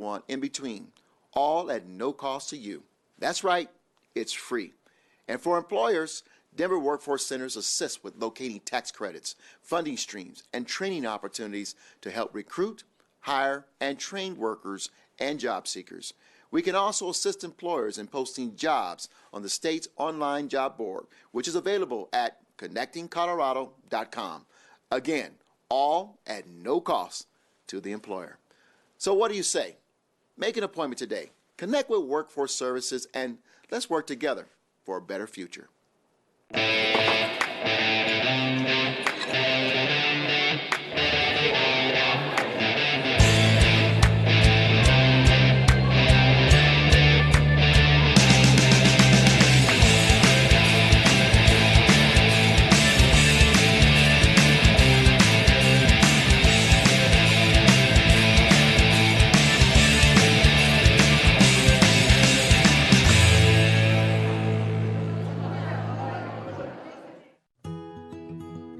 everyone in between, all at no cost to you. That's right, it's free. And for employers, Denver Workforce Centers assist with locating tax credits, funding streams, and training opportunities to help recruit, hire, and train workers and job seekers. We can also assist employers in posting jobs on the state's online job board, which is available at connectingcolorado.com. Again, all at no cost to the employer. So what do you say? Make an appointment today. Connect with Workforce Services and let's work together for a better future.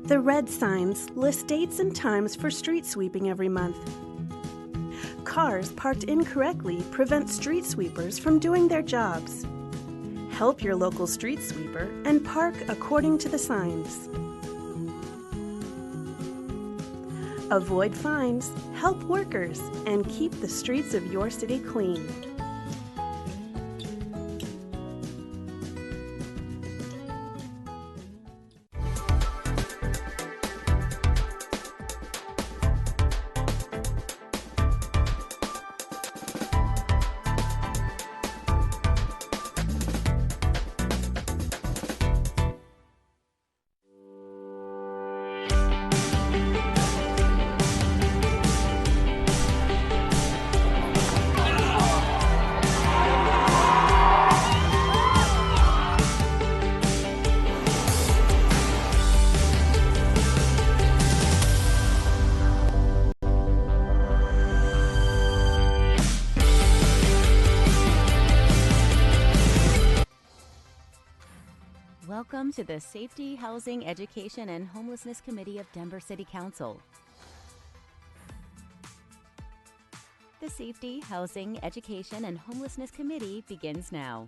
The red signs list dates and times for street sweeping every month. Cars parked incorrectly prevent street sweepers from doing their jobs. Help your local street sweeper and park according to the signs. Avoid fines, help workers, and keep the streets of your city clean. Welcome to the Safety, Housing, Education, and Homelessness Committee of Denver City Council. The Safety, Housing, Education, and Homelessness Committee begins now.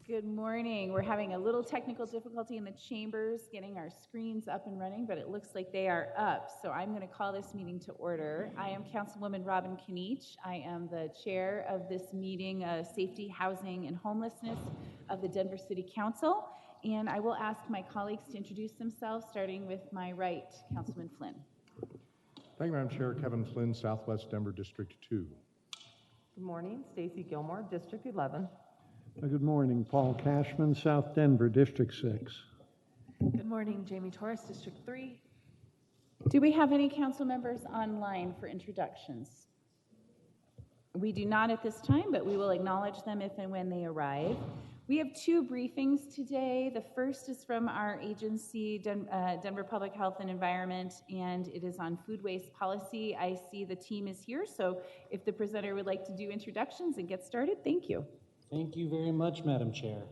Good morning. We're having a little technical difficulty in the chambers getting our screens up and running, but it looks like they are up. So I'm going to call this meeting to order. I am Councilwoman Robin Kinich. I am the chair of this meeting, Safety, Housing, and Homelessness of the Denver City Council. And I will ask my colleagues to introduce themselves, starting with my right, Councilman Flynn. Thank you, Madam Chair. Kevin Flynn, Southwest Denver District 2. Good morning. Stacy Gilmore, District 11. Good morning. Paul Cashman, South Denver, District 6. Good morning. Jamie Torres, District 3. Do we have any council members online for introductions? We do not at this time, but we will acknowledge them if and when they arrive. We have two briefings today. The first is from our agency, Denver Public Health and Environment, and it is on food waste policy. I see the team is here, so if the presenter would like to do introductions and get started, thank you. Thank you very much, Madam Chair.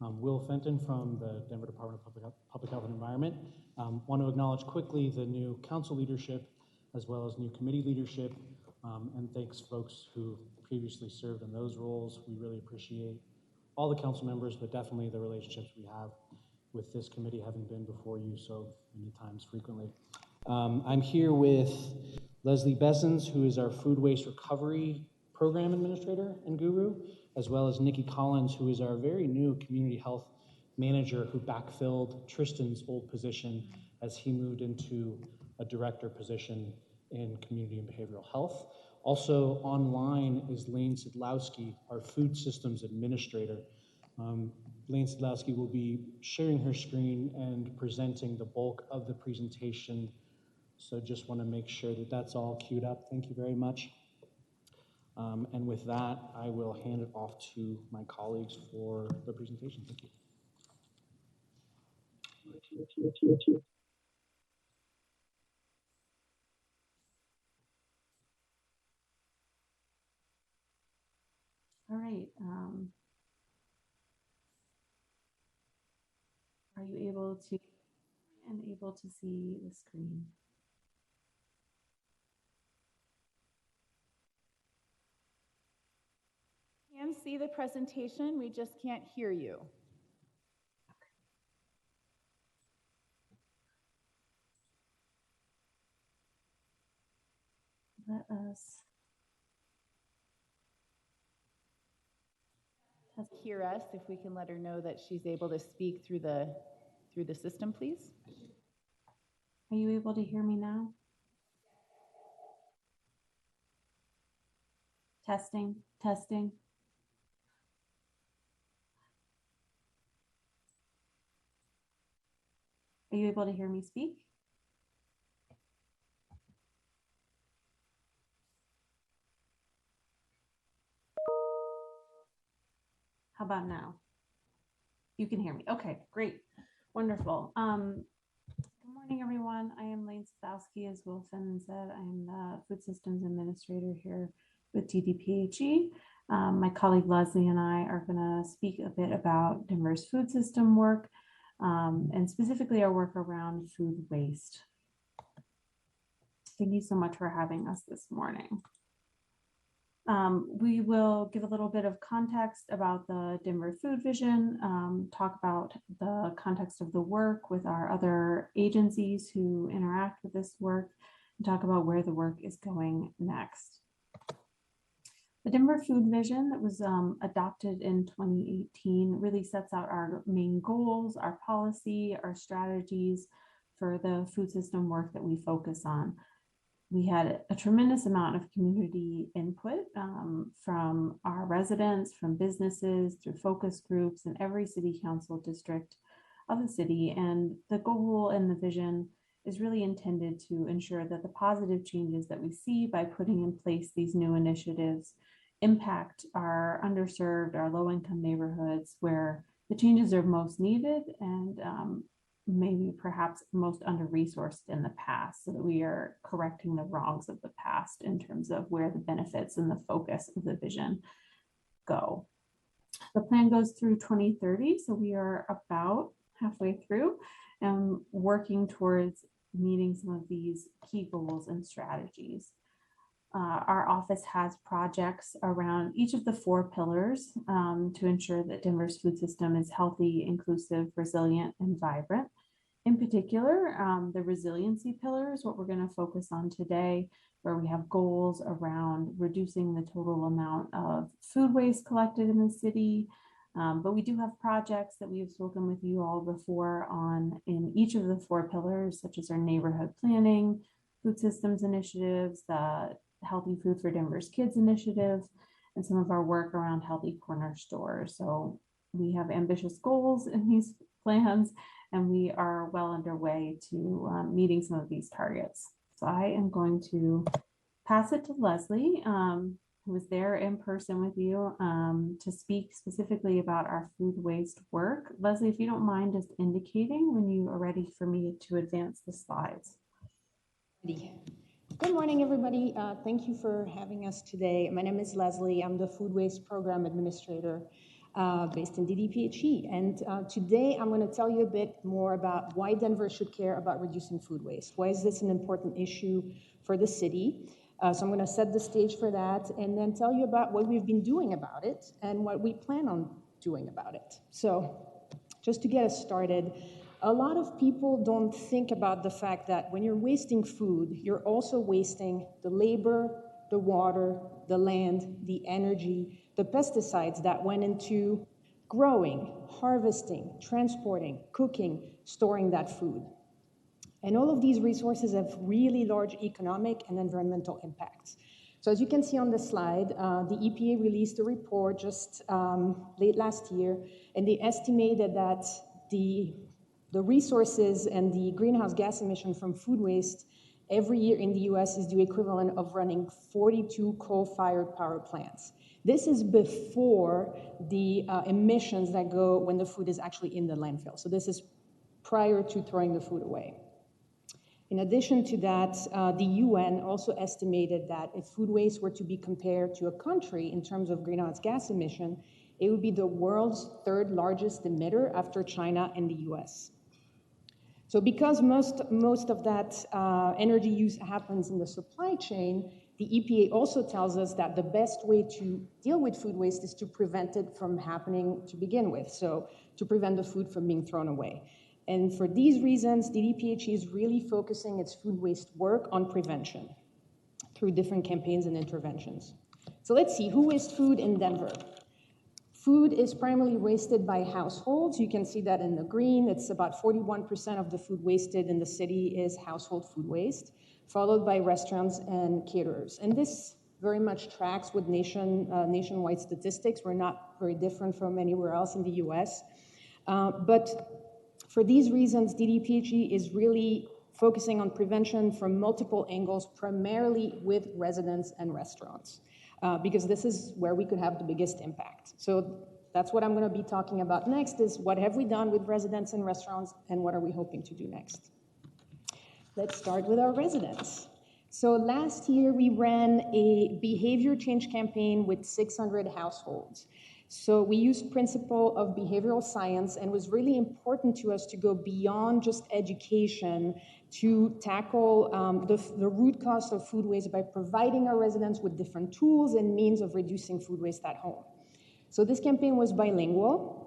Will Fenton from the Denver Department of Public Health and Environment. Want to acknowledge quickly the new council leadership as well as new committee leadership, and thanks folks who previously served in those roles. We really appreciate all the council members, but definitely the relationships we have with this committee, having been before you so many times frequently. I'm here with Leslie Bessens, who is our food waste recovery program administrator and guru, as well as Nikki Collins, who is our very new community health manager who backfilled Tristan's old position as he moved into a director position in community and behavioral health. Also online is Lane Sidlowski, our food systems administrator. Lane Sidlowski will be sharing her screen and presenting the bulk of the presentation. So just want to make sure that that's all queued up. Thank you very much. And with that, I will hand it off to my colleagues for the presentation. Thank you. All right. Are you able to see the screen? We can see the presentation, we just can't hear you. Let us hear us, if we can let her know that she's able to speak through the system, please. Are you able to hear me now? Testing, testing. Are you able to hear me speak? How about now? You can hear me. Okay, great. Wonderful. Good morning, everyone. I am Lane Sadowski, as Will Fenton said. I'm the Food Systems Administrator here with DDPHE. My colleague Leslie and I are going to speak a bit about Denver's food system work, and specifically our work around food waste. Thank you so much for having us this morning. We will give a little bit of context about the Denver Food Vision, talk about the context of the work with our other agencies who interact with this work, and talk about where the work is going next. The Denver Food Vision that was adopted in 2018 really sets out our main goals, our policy, our strategies for the food system work that we focus on. We had a tremendous amount of community input from our residents, from businesses, through focus groups in every city council district of the city. And the goal and the vision is really intended to ensure that the positive changes that we see by putting in place these new initiatives impact our underserved, our low-income neighborhoods where the changes are most needed and maybe perhaps most under-resourced in the past, so that we are correcting the wrongs of the past in terms of where the benefits and the focus of the vision go. The plan goes through 2030, so we are about halfway through and working towards meeting some of these key goals and strategies. Our office has projects around each of the 4 pillars to ensure that Denver's food system is healthy, inclusive, resilient, and vibrant. In particular, the resiliency pillar is what we're going to focus on today, where we have goals around reducing the total amount of food waste collected in the city. But we do have projects that we have spoken with you all before on in each of the 4 pillars, such as our neighborhood planning, food systems initiatives, the Healthy Food for Denver's Kids initiative, and some of our work around healthy corner stores. So we have ambitious goals in these plans, and we are well underway to meeting some of these targets. So I am going to pass it to Leslie, who was there in person with you, to speak specifically about our food waste work. Leslie, if you don't mind just indicating when you are ready for me to advance the slides. Good morning, everybody. Thank you for having us today. My name is Leslie. I'm the Food Waste Program Administrator based in DDPHE. And today I'm going to tell you a bit more about why Denver should care about reducing food waste. Why is this an important issue for the city? So I'm going to set the stage for that and then tell you about what we've been doing about it and what we plan on doing about it. So just to get us started, a lot of people don't think about the fact that when you're wasting food, you're also wasting the labor, the water, the land, the energy, the pesticides that went into growing, harvesting, transporting, cooking, storing that food. And all of these resources have really large economic and environmental impacts. So as you can see on the slide, the EPA released a report just late last year, and they estimated that the resources and the greenhouse gas emission from food waste every year in the US is the equivalent of running 42 coal-fired power plants. This is before the emissions that go when the food is actually in the landfill. So this is prior to throwing the food away. In addition to that, the UN also estimated that if food waste were to be compared to a country in terms of greenhouse gas emission, it would be the world's third largest emitter after China and the US. So because most of that energy use happens in the supply chain, the EPA also tells us that the best way to deal with food waste is to prevent it from happening to begin with, so to prevent the food from being thrown away. And for these reasons, DDPHE is really focusing its food waste work on prevention through different campaigns and interventions. So let's see, who wastes food in Denver? Food is primarily wasted by households. You can see that in the green. It's about 41% of the food wasted in the city is household food waste, followed by restaurants and caterers. And this very much tracks with nationwide statistics. We're not very different from anywhere else in the US. But for these reasons, DDPHE is really focusing on prevention from multiple angles, primarily with residents and restaurants, because this is where we could have the biggest impact. So that's what I'm going to be talking about next, is what have we done with residents and restaurants, and what are we hoping to do next? Let's start with our residents. So last year, we ran a behavior change campaign with 600 households. So we used principle of behavioral science, and it was really important to us to go beyond just education to tackle the root cause of food waste by providing our residents with different tools and means of reducing food waste at home. So this campaign was bilingual,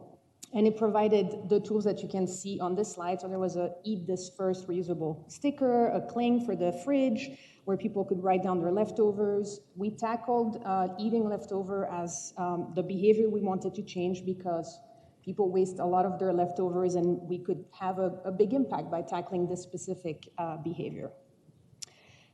and it provided the tools that you can see on this slide. So there was a Eat This First reusable sticker, a cling for the fridge, where people could write down their leftovers. We tackled eating leftover as the behavior we wanted to change, because people waste a lot of their leftovers, and we could have a big impact by tackling this specific behavior.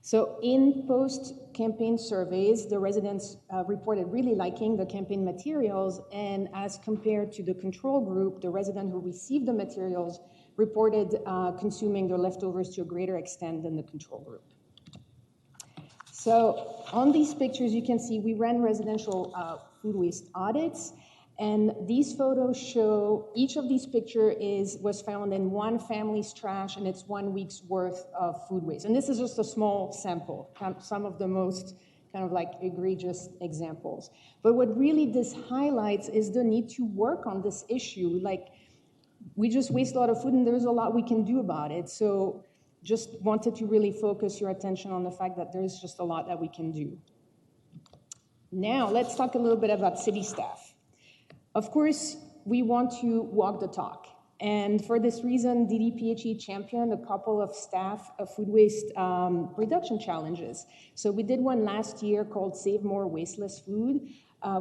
So in post-campaign surveys, the residents reported really liking the campaign materials, and as compared to the control group, the resident who received the materials reported consuming their leftovers to a greater extent than the control group. So on these pictures, you can see we ran residential food waste audits, and these photos show each of these pictures was found in one family's trash, and it's 1 week's worth of food waste. And this is just a small sample, some of the most kind of like egregious examples. But what really this highlights is the need to work on this issue. Like, we just waste a lot of food, and there's a lot we can do about it. So just wanted to really focus your attention on the fact that there's just a lot that we can do. Now, let's talk a little bit about city staff. Of course, we want to walk the talk. And for this reason, DDPHE championed a couple of staff food waste reduction challenges. So we did one last year called Save More Wasteless Food.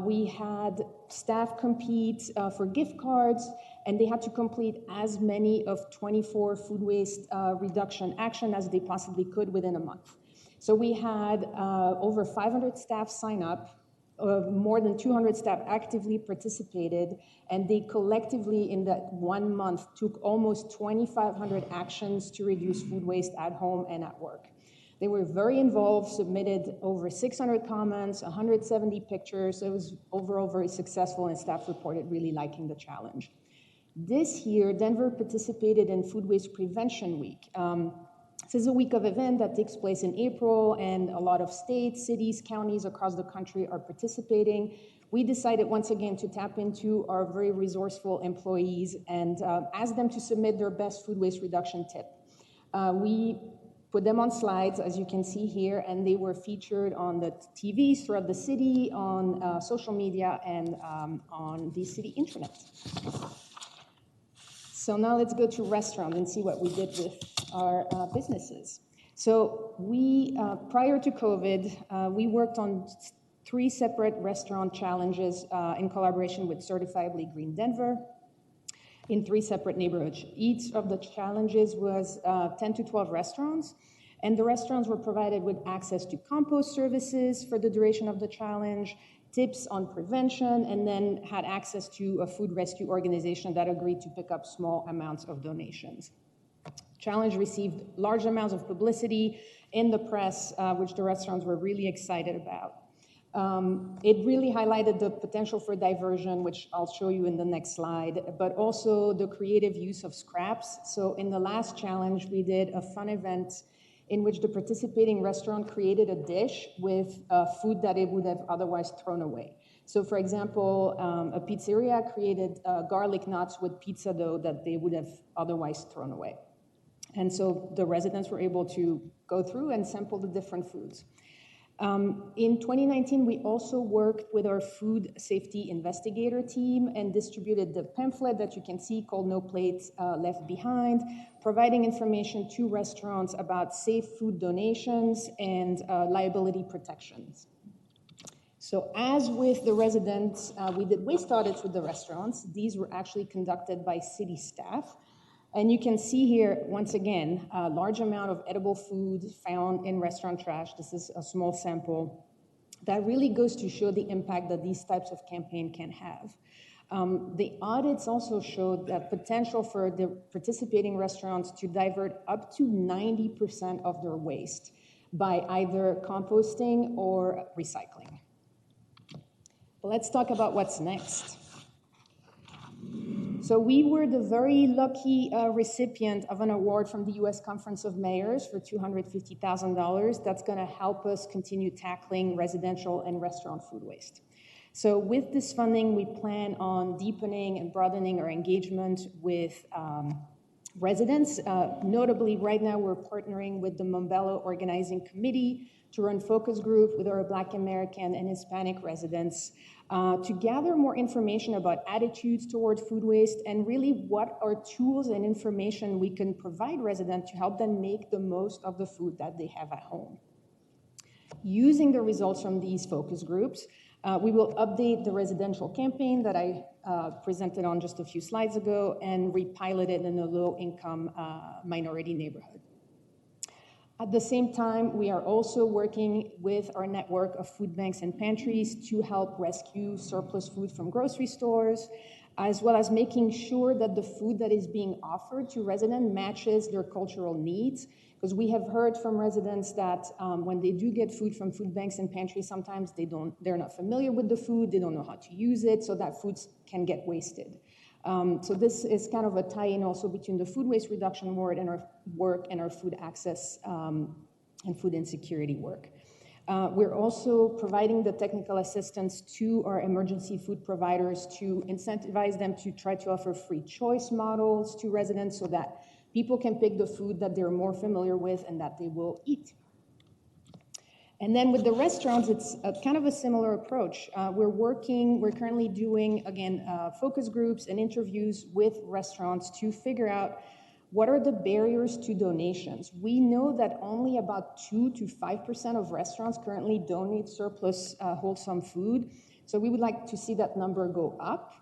We had staff compete for gift cards, and they had to complete as many of 24 food waste reduction action as they possibly could within a month. So we had over 500 staff sign up. More than 200 staff actively participated, and they collectively in that 1 month took almost 2,500 actions to reduce food waste at home and at work. They were very involved, submitted over 600 comments, 170 pictures. It was overall very successful, and staff reported really liking the challenge. This year, Denver participated in Food Waste Prevention Week. This is a week of event that takes place in April, and a lot of states, cities, counties across the country are participating. We decided once again to tap into our very resourceful employees and ask them to submit their best food waste reduction tip. We put them on slides, as you can see here, and they were featured on the TVs throughout the city, on social media, and on the city intranet. So now let's go to restaurants and see what we did with our businesses. So we, prior to COVID, we worked on 3 separate restaurant challenges in collaboration with Certifiably Green Denver in 3 separate neighborhoods. Each of the challenges was 10 to 12 restaurants, and the restaurants were provided with access to compost services for the duration of the challenge, tips on prevention, and then had access to a food rescue organization that agreed to pick up small amounts of donations. Challenge received large amounts of publicity in the press, which the restaurants were really excited about. It really highlighted the potential for diversion, which I'll show you in the next slide, but also the creative use of scraps. So in the last challenge, we did a fun event in which the participating restaurant created a dish with food that it would have otherwise thrown away. So for example, a pizzeria created garlic knots with pizza dough that they would have otherwise thrown away. And so the residents were able to go through and sample the different foods. In 2019, we also worked with our food safety investigator team and distributed the pamphlet that you can see called No Plates Left Behind, providing information to restaurants about safe food donations and liability protections. So as with the residents, we did waste audits with the restaurants. These were actually conducted by city staff. And you can see here, once again, a large amount of edible food found in restaurant trash. This is a small sample. That really goes to show the impact that these types of campaign can have. The audits also showed that potential for the participating restaurants to divert up to 90% of their waste by either composting or recycling. Let's talk about what's next. So we were the very lucky recipient of an award from the U.S. Conference of Mayors for $250,000. That's going to help us continue tackling residential and restaurant food waste. So with this funding, we plan on deepening and broadening our engagement with residents. Notably, right now, we're partnering with the Mombello Organizing Committee to run focus group with our Black American and Hispanic residents to gather more information about attitudes toward food waste and really what are tools and information we can provide residents to help them make the most of the food that they have at home. Using the results from these focus groups, we will update the residential campaign that I presented on just a few slides ago and repilot it in a low-income minority neighborhood. At the same time, we are also working with our network of food banks and pantries to help rescue surplus food from grocery stores, as well as making sure that the food that is being offered to residents matches their cultural needs. Because we have heard from residents that when they do get food from food banks and pantries, sometimes they're not familiar with the food, they don't know how to use it, so that food can get wasted. So this is kind of a tie-in also between the food waste reduction work and our food access and food insecurity work. We're also providing the technical assistance to our emergency food providers to incentivize them to try to offer free choice models to residents so that people can pick the food that they're more familiar with and that they will eat. And then with the restaurants, it's kind of a similar approach. We're currently doing, again, focus groups and interviews with restaurants to figure out what are the barriers to donations. We know that only about 2 to 5% of restaurants currently donate surplus wholesome food. So we would like to see that number go up.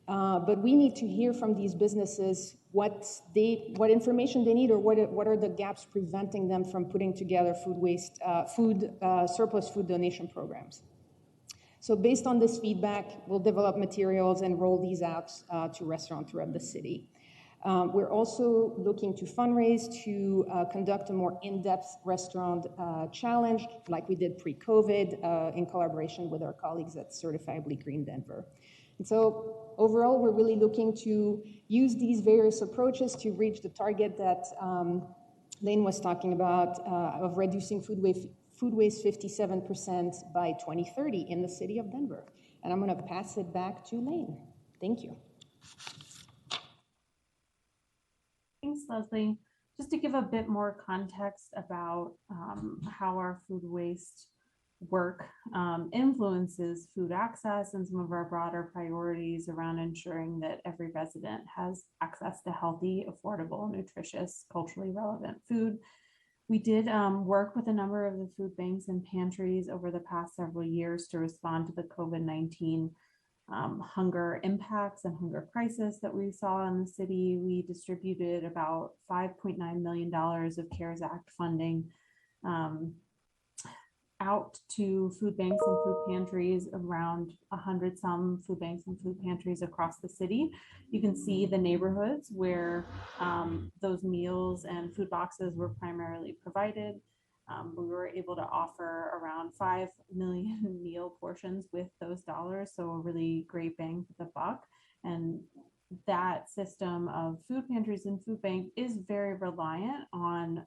But we need to hear from these businesses what information they need or what are the gaps preventing them from putting together surplus food donation programs. So based on this feedback, we'll develop materials and roll these out to restaurants throughout the city. We're also looking to fundraise to conduct a more in-depth restaurant challenge like we did pre-COVID in collaboration with our colleagues at Certifiably Green Denver. And so overall, we're really looking to use these various approaches to reach the target that Lane was talking about of reducing food waste 57% by 2030 in the city of Denver. And I'm going to pass it back to Lane. Thank you. Thanks, Leslie. Just to give a bit more context about how our food waste work influences food access and some of our broader priorities around ensuring that every resident has access to healthy, affordable, nutritious, culturally relevant food. We did work with a number of the food banks and pantries over the past several years to respond to the COVID-19 hunger impacts and hunger crisis that we saw in the city. We distributed about $5.9 million of CARES Act funding out to food banks and food pantries, around 100 some food banks and food pantries across the city. You can see the neighborhoods where those meals and food boxes were primarily provided. We were able to offer around 5 million meal portions with those dollars, so a really great bang for the buck. And that system of food pantries and food bank is very reliant on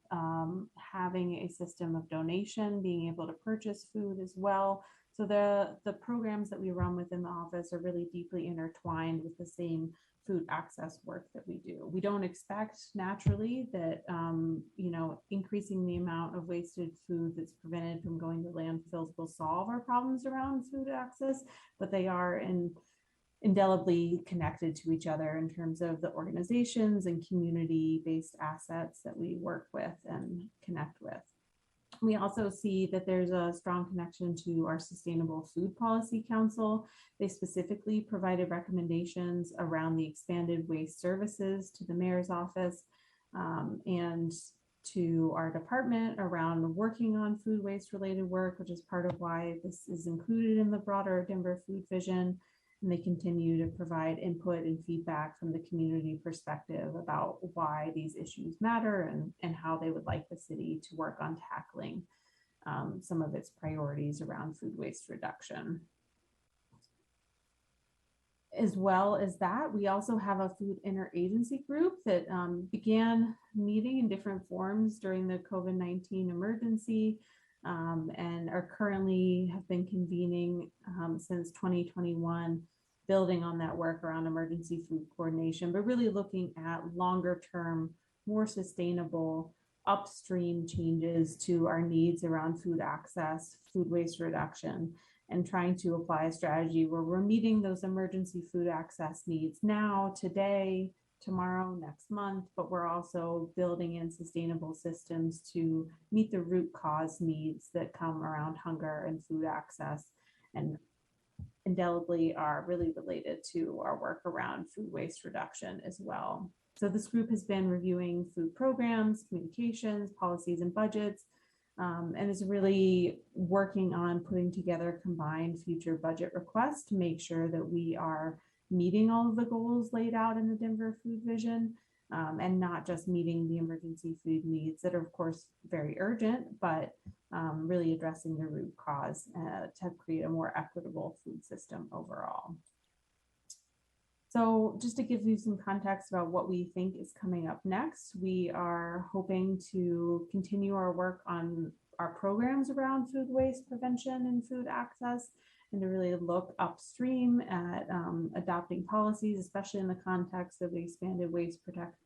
having a system of donation, being able to purchase food as well. So the programs that we run within the office are really deeply intertwined with the same food access work that we do. We don't expect naturally that, increasing the amount of wasted food that's prevented from going to landfills will solve our problems around food access, but they are indelibly connected to each other in terms of the organizations and community-based assets that we work with and connect with. We also see that there's a strong connection to our Sustainable Food Policy Council. They specifically provided recommendations around the expanded waste services to the mayor's office and to our department around working on food waste related work, which is part of why this is included in the broader Denver Food Vision. And they continue to provide input and feedback from the community perspective about why these issues matter and how they would like the city to work on tackling some of its priorities around food waste reduction. As well as that, we also have a food interagency group that began meeting in different forms during the COVID-19 emergency and are currently have been convening since 2021, building on that work around emergency food coordination, but really looking at longer term, more sustainable upstream changes to our needs around food access, food waste reduction, and trying to apply a strategy where we're meeting those emergency food access needs now, today, tomorrow, next month, but we're also building in sustainable systems to meet the root cause needs that come around hunger and food access, and indelibly are really related to our work around food waste reduction as well. So this group has been reviewing food programs, communications, policies, and budgets, and is really working on putting together combined future budget requests to make sure that we are meeting all of the goals laid out in the Denver Food Vision, and not just meeting the emergency food needs that are of course very urgent, but really addressing the root cause to create a more equitable food system overall. So just to give you some context about what we think is coming up next, we are hoping to continue our work on our programs around food waste prevention and food access, and to really look upstream at adopting policies, especially in the context of the expanded waste protect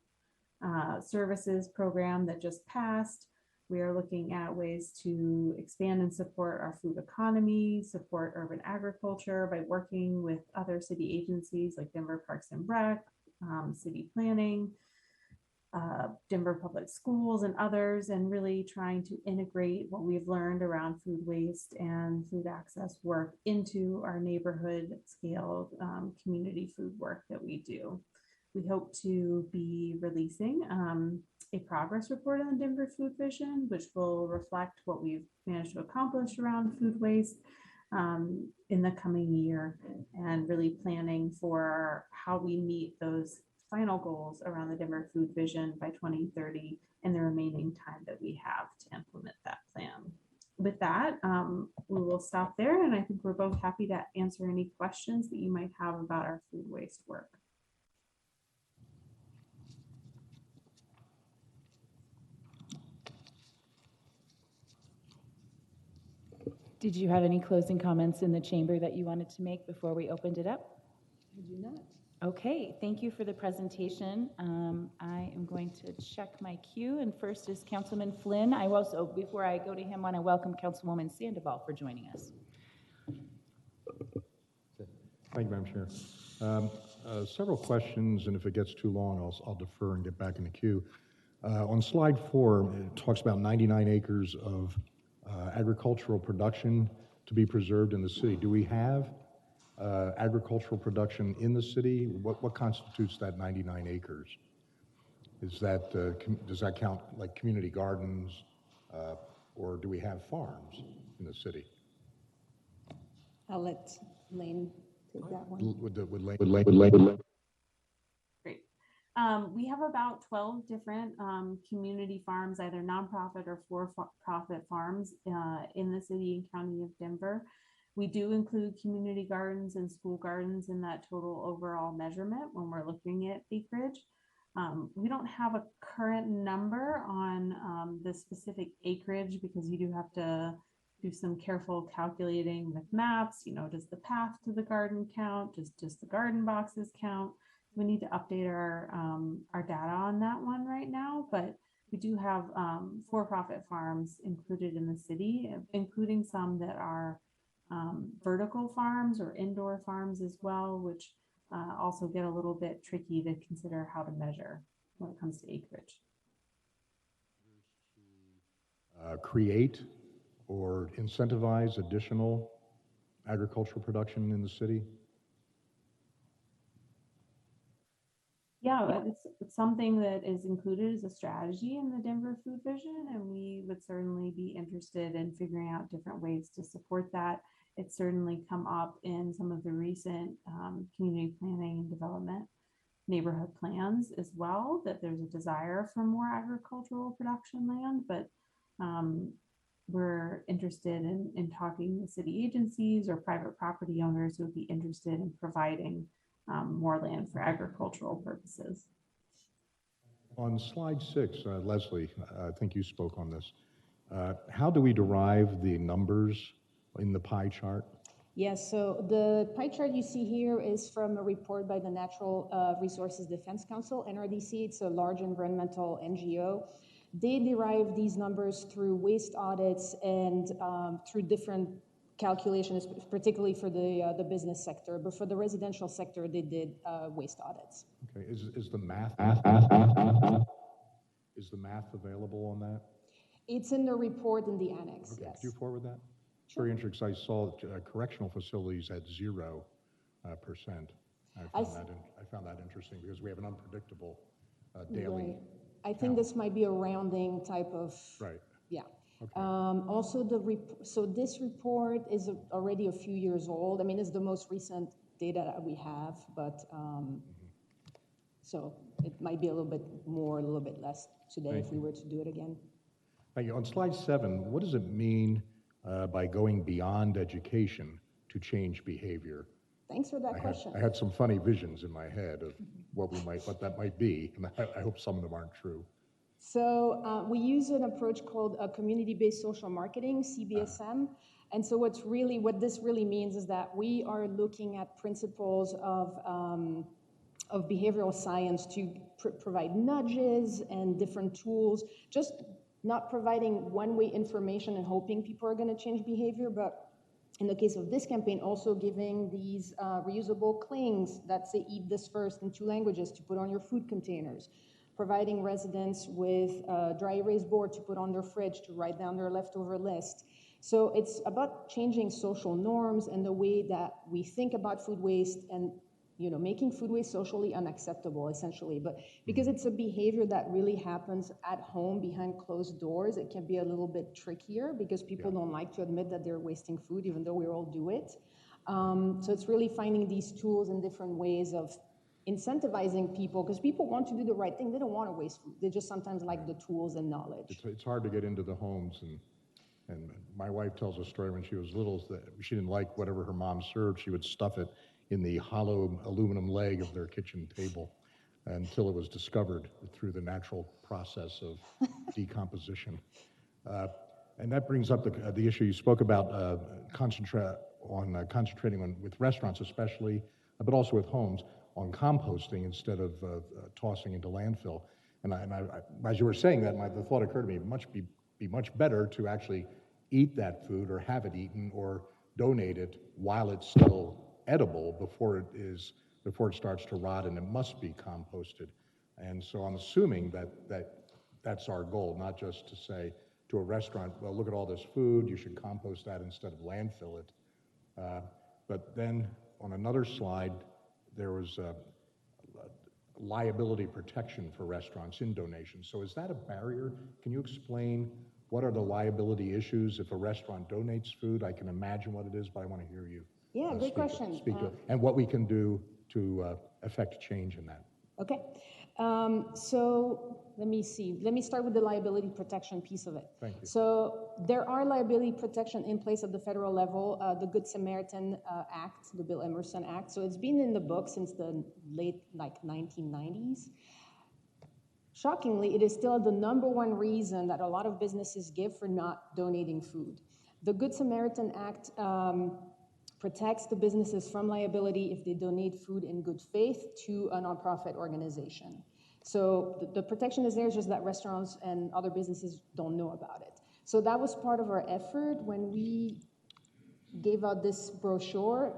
services program that just passed. We are looking at ways to expand and support our food economy, support urban agriculture by working with other city agencies like Denver Parks and Rec, city planning, Denver Public Schools and others, and really trying to integrate what we've learned around food waste and food access work into our neighborhood scale community food work that we do. We hope to be releasing a progress report on the Denver Food Vision, which will reflect what we've managed to accomplish around food waste in the coming year, and really planning for how we meet those final goals around the Denver Food Vision by 2030 and the remaining time that we have to implement that plan. With that, we will stop there, and I think we're both happy to answer any questions that you might have about our food waste work. Did you have any closing comments in the chamber that you wanted to make before we opened it up? I do not. Okay, thank you for the presentation. I am going to check my queue, and first is Councilman Flynn. I also, before I go to him, want to welcome Councilwoman Sandoval for joining us. Thank you, Madam Chair. Several questions, and if it gets too long, I'll defer and get back in the queue. On slide 4, it talks about 99 acres of agricultural production to be preserved in the city. Do we have agricultural production in the city? What constitutes that 99 acres? Is that does that count like community gardens, or do we have farms in the city? I'll let Lane take that one. Would Lane? Great. We have about 12 different community farms, either nonprofit or for-profit farms in the city and county of Denver. We do include community gardens and school gardens in that total overall measurement when we're looking at acreage. We don't have a current number on the specific acreage because you do have to do some careful calculating with maps. You know, does the path to the garden count? Does the garden boxes count? We need to update our data on that one right now, but we do have for-profit farms included in the city, including some that are vertical farms or indoor farms as well, which also get a little bit tricky to consider how to measure when it comes to acreage. Create or incentivize additional agricultural production in the city? Yeah, it's something that is included as a strategy in the Denver Food Vision, and we would certainly be interested in figuring out different ways to support that. It's certainly come up in some of the recent community planning and development neighborhood plans as well, that there's a desire for more agricultural production land, but we're interested in talking with city agencies or private property owners who would be interested in providing more land for agricultural purposes. On slide 6, Leslie, I think you spoke on this. How do we derive the numbers in the pie chart? Yes, so the pie chart you see here is from a report by the Natural Resources Defense Council, NRDC. It's a large environmental NGO. They derive these numbers through waste audits and through different calculations, particularly for the business sector. But for the residential sector, they did waste audits. Okay, is the math available on that? It's in the report in the annex. Okay, yes. could you forward that? Sure. Very interesting, because I saw correctional facilities at 0%. I found that interesting because we have an unpredictable daily. Right. I think this might be a rounding type of. Right. Yeah. Okay. Also, so this report is already a few years old. I mean, it's the most recent data that we have, but so it might be a little bit more, a little bit less today if we were to do it again. Thank you. On slide 7, what does it mean by going beyond education to change behavior? Thanks for that question. I had some funny visions in my head of what that might be, and I hope some of them aren't true. So we use an approach called community-based social marketing, CBSM. And so what this really means is that we are looking at principles of behavioral science to provide nudges and different tools, just not providing one-way information and hoping people are going to change behavior, but in the case of this campaign, also giving these reusable clings that say eat this first in 2 languages to put on your food containers, providing residents with a dry erase board to put on their fridge to write down their leftover list. So it's about changing social norms and the way that we think about food waste and making food waste socially unacceptable, essentially. But because it's a behavior that really happens at home behind closed doors, it can be a little bit trickier because people don't like to admit that they're wasting food, even though we all do it. So it's really finding these tools and different ways of incentivizing people, because people want to do the right thing. They don't want to waste food. They just sometimes like the tools and knowledge. It's hard to get into the homes, and my wife tells a story when she was little that she didn't like whatever her mom served. She would stuff it in the hollow aluminum leg of their kitchen table until it was discovered through the natural process of decomposition. And that brings up the issue you spoke about, concentrating on with restaurants especially, but also with homes, on composting instead of tossing into landfill. And as you were saying that, the thought occurred to me, it must be much better to actually eat that food or have it eaten or donate it while it's still edible before it starts to rot, and it must be composted. And so I'm assuming that's our goal, not just to say to a restaurant, well, look at all this food, you should compost that instead of landfill it. But then on another slide, there was liability protection for restaurants in donations. So is that a barrier? Can you explain what are the liability issues if a restaurant donates food? I can imagine what it is, but I want to hear you. Yeah, great question. And what we can do to affect change in that. Okay. So let me see. Let me start with the liability protection piece of it. Thank you. So there are liability protection in place at the federal level, the Good Samaritan Act, the Bill Emerson Act. So it's been in the book since the late 1990s. Shockingly, it is still the #1 reason that a lot of businesses give for not donating food. The Good Samaritan Act protects the businesses from liability if they donate food in good faith to a nonprofit organization. So the protection is there, just that restaurants and other businesses don't know about it. So that was part of our effort when we gave out this brochure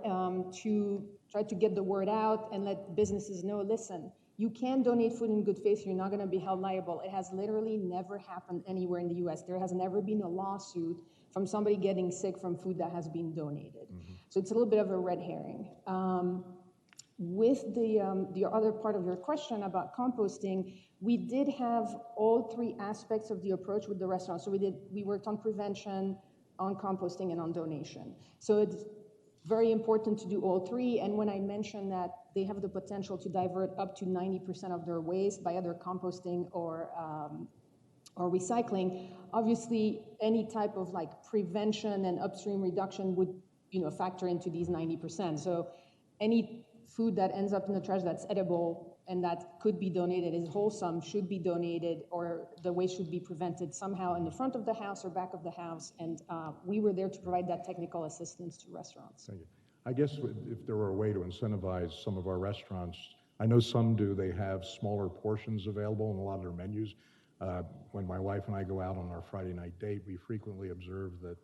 to try to get the word out and let businesses know, listen, you can donate food in good faith, you're not gonna be held liable. It has literally never happened anywhere in the US. There has never been a lawsuit from somebody getting sick from food that has been donated. So it's a little bit of a red herring. With the other part of your question about composting, we did have all three aspects of the approach with the restaurant. So we worked on prevention, on composting, and on donation. So it's very important to do all three. And when I mentioned that they have the potential to divert up to 90% of their waste by either composting or recycling, obviously any type of like prevention and upstream reduction would factor into these 90%. So any food that ends up in the trash that's edible and that could be donated, is wholesome, should be donated, or the waste should be prevented somehow in the front of the house or back of the house. And we were there to provide that technical assistance to restaurants. Thank you. I guess if there were a way to incentivize some of our restaurants, I know some do, they have smaller portions available in a lot of their menus. When my wife and I go out on our Friday night date, we frequently observe that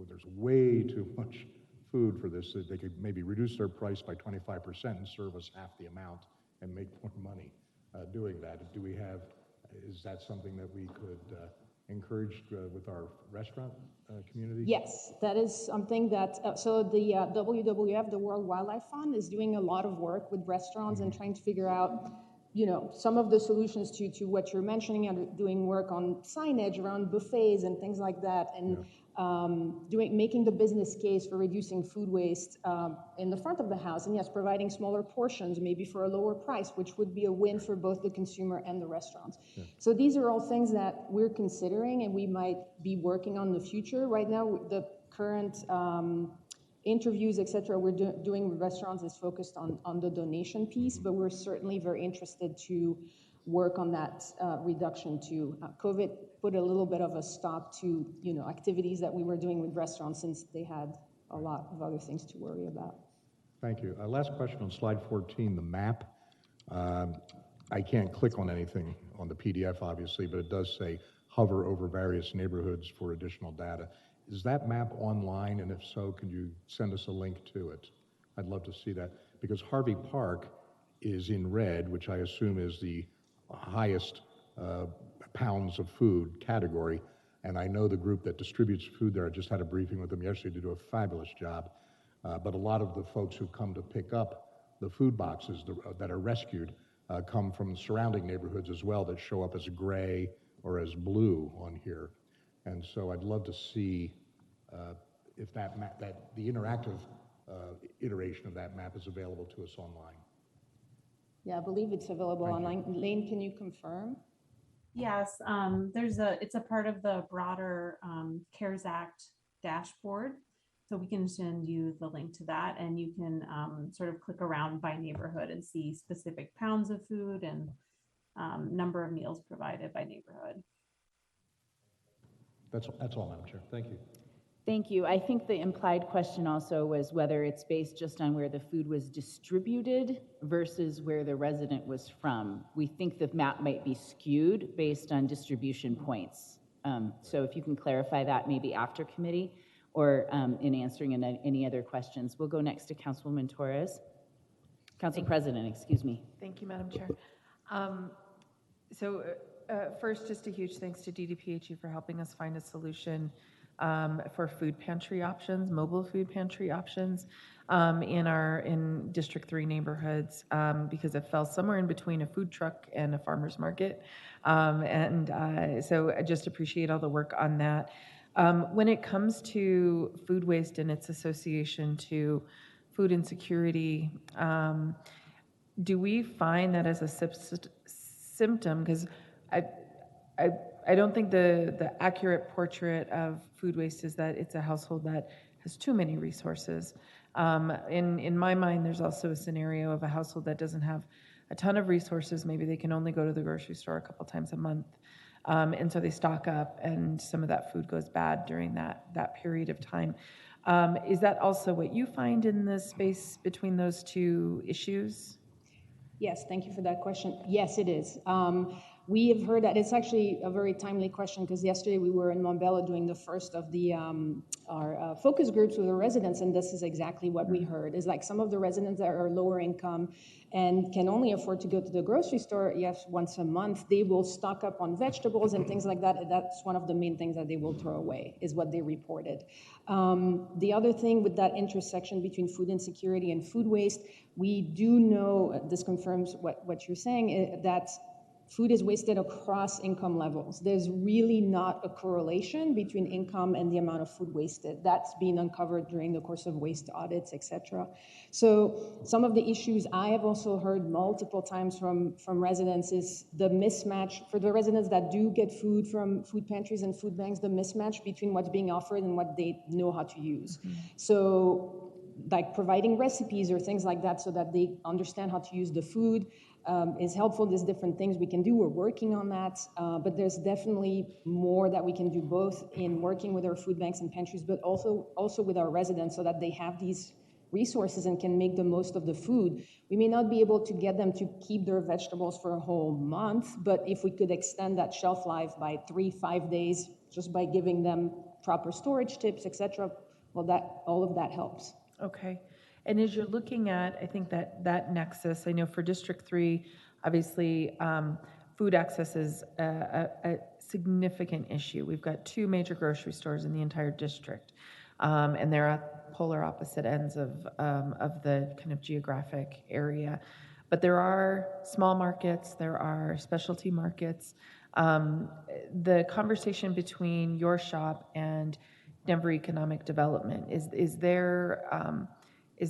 there's way too much food for this, that they could maybe reduce their price by 25% and serve us half the amount and make more money doing that. Is that something that we could encourage with our restaurant community? Yes, that is something that, so the WWF, the World Wildlife Fund, is doing a lot of work with restaurants and trying to figure out some of the solutions to what you're mentioning, and doing work on signage around buffets and things like that, and making the business case for reducing food waste in the front of the house, and yes, providing smaller portions, maybe for a lower price, which would be a win for both the consumer and the restaurants. Yeah. So these are all things that we're considering and we might be working on in the future. Right now, the current interviews, et cetera, we're doing with restaurants is focused on the donation piece, but we're certainly very interested to work on that reduction too. COVID put a little bit of a stop to activities that we were doing with restaurants since they had a lot of other things to worry about. Thank you. Last question on slide 14, the map. I can't click on anything on the PDF, obviously, but it does say hover over various neighborhoods for additional data. Is that map online? And if so, can you send us a link to it? I'd love to see that, because Harvey Park is in red, which I assume is the highest pounds of food category. And I know the group that distributes food there, I just had a briefing with them yesterday, to do a fabulous job. But a lot of the folks who come to pick up the food boxes that are rescued come from surrounding neighborhoods as well, that show up as gray or as blue on here. And so I'd love to see if that map, the interactive iteration of that map is available to us online. Yeah, I believe it's available online. Lane, can you confirm? Yes, it's a part of the broader CARES Act dashboard. So we can send you the link to that, and you can sort of click around by neighborhood and see specific pounds of food and number of meals provided by neighborhood. That's all, Madam Chair. Thank you. Thank you. I think the implied question also was whether it's based just on where the food was distributed versus where the resident was from. We think the map might be skewed based on distribution points. So if you can clarify that maybe after committee or in answering any other questions. We'll go next to Councilwoman Torres. Council President, excuse me. Thank you, Madam Chair. First, just a huge thanks to DDPHE for helping us find a solution for food pantry options, mobile food pantry options in District 3 neighborhoods because it fell somewhere in between a food truck and a farmer's market. So I just appreciate all the work on that. When it comes to food waste and its association to food insecurity, do we find that as a symptom, because I, I, I don't think the accurate portrait of food waste is that it's a household that has too many resources. In my mind, there's also a scenario of a household that doesn't have a ton of resources. Maybe they can only go to the grocery store a couple times a month. And so they stock up, and some of that food goes bad during that period of time. Is that also what you find in the space between those two issues? Yes, thank you for that question. Yes, it is. We have heard that. It's actually a very timely question, because yesterday we were in Montbello doing the first of our focus groups with the residents, and this is exactly what we heard. Is like some of the residents that are lower income and can only afford to go to the grocery store, yes, once a month, they will stock up on vegetables and things like that. That's one of the main things that they will throw away, is what they reported. The other thing with that intersection between food insecurity and food waste, we do know, this confirms what you're saying, that food is wasted across income levels. There's really not a correlation between income and the amount of food wasted. That's been uncovered during the course of waste audits, etc. So some of the issues I have also heard multiple times from residents is the mismatch, for the residents that do get food from food pantries and food banks, the mismatch between what's being offered and what they know how to use. So like providing recipes or things like that so that they understand how to use the food is helpful. There's different things we can do. We're working on that, but there's definitely more that we can do, both in working with our food banks and pantries, but also with our residents, so that they have these resources and can make the most of the food. We may not be able to get them to keep their vegetables for a whole month, but if we could extend that shelf life by 3-5 days, just by giving them proper storage tips, etc., well, all of that helps. Okay. And as you're looking at, I think that nexus, I know for District 3, obviously, food access is a significant issue. We've got 2 major grocery stores in the entire district, and they're at polar opposite ends of the kind of geographic area. But there are small markets, there are specialty markets. The conversation between your shop and Denver Economic Development, is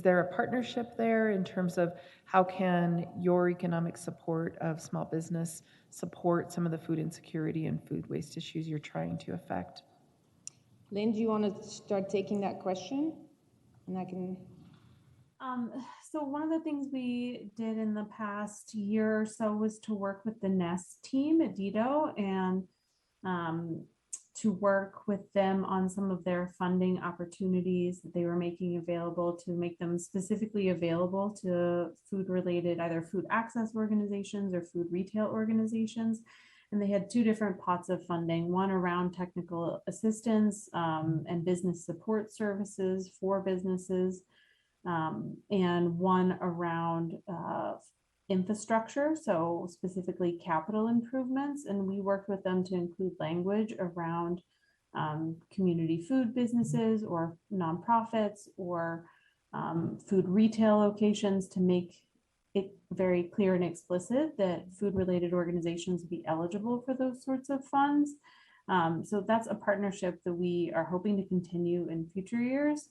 there a partnership there in terms of how can your economic support of small business support some of the food insecurity and food waste issues you're trying to affect? Lynn, do you want to start taking that question? And I can... So one of the things we did in the past year or so was to work with the Nest team at Dido and to work with them on some of their funding opportunities that they were making available, to make them specifically available to food-related, either food access organizations or food retail organizations. And they had 2 different pots of funding, one around technical assistance and business support services for businesses, and one around infrastructure, so specifically capital improvements. And we worked with them to include language around community food businesses or nonprofits or food retail locations, to make it very clear and explicit that food-related organizations be eligible for those sorts of funds. So that's a partnership that we are hoping to continue in future years.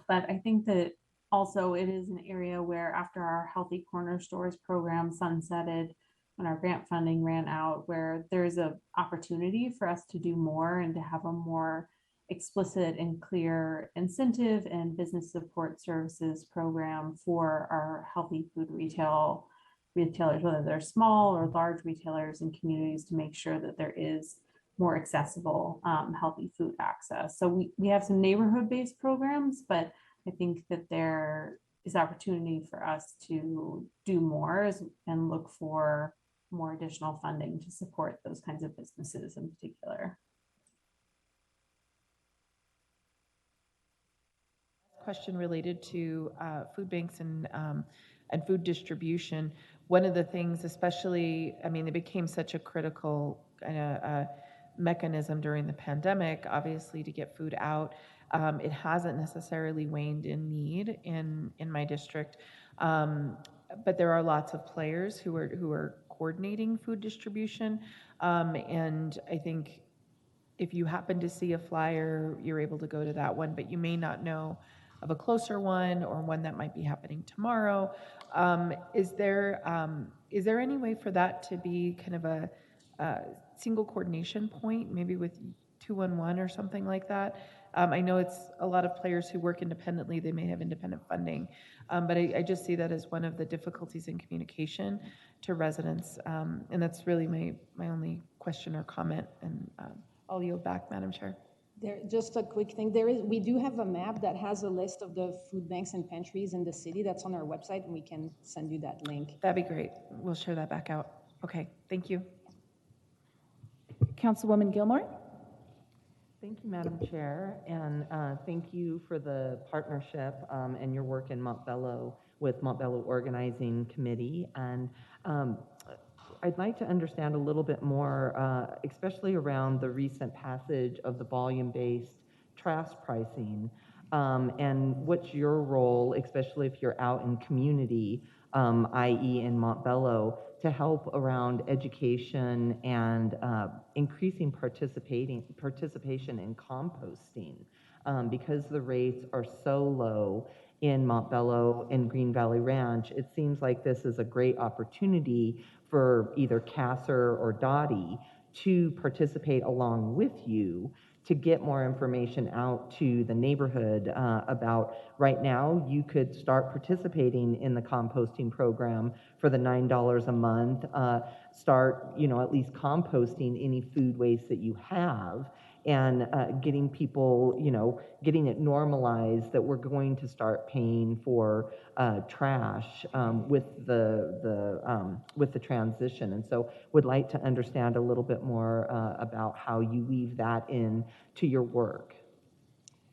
But I think that also it is an area where, after our Healthy Corner Stores program sunsetted, when our grant funding ran out, where there's an opportunity for us to do more and to have a more explicit and clear incentive and business support services program for our healthy food retailers, whether they're small or large retailers in communities, to make sure that there is more accessible healthy food access. So we have some neighborhood-based programs, but I think that there is opportunity for us to do more and look for more additional funding to support those kinds of businesses in particular. Question related to food banks and food distribution. One of the things, especially, I mean, it became such a critical kind of mechanism during the pandemic, obviously, to get food out. It hasn't necessarily waned in need in my district, but there are lots of players who are coordinating food distribution, and I think if you happen to see a flyer, you're able to go to that one, but you may not know of a closer one or one that might be happening tomorrow. Is there any way for that to be kind of a single coordination point, maybe with 211 or something like that? I know it's a lot of players who work independently, they may have independent funding, but I just see that as one of the difficulties in communication to residents, and that's really my only question or comment, and I'll yield back, Madam Chair. Just a quick thing, we do have a map that has a list of the food banks and pantries in the city. That's on our website, and we can send you that link. That'd be great. We'll share that back out. Okay, thank you. Councilwoman Gilmore? Thank you, Madam Chair, and thank you for the partnership and your work in Montbello with Montbello Organizing Committee. And I'd like to understand a little bit more, especially around the recent passage of the volume-based trash pricing, and what's your role, especially if you're out in community, i.e. in Montbello, to help around education and increasing participation in composting, because the rates are so low in Montbello and Green Valley Ranch. It seems like this is a great opportunity for either Casser or Dottie to participate along with you to get more information out to the neighborhood about right now. You could start participating in the composting program for the $9 a month. Start, at least composting any food waste that you have, and getting people, getting it normalized that we're going to start paying for trash with the transition. And so would like to understand a little bit more about how you weave that in to your work.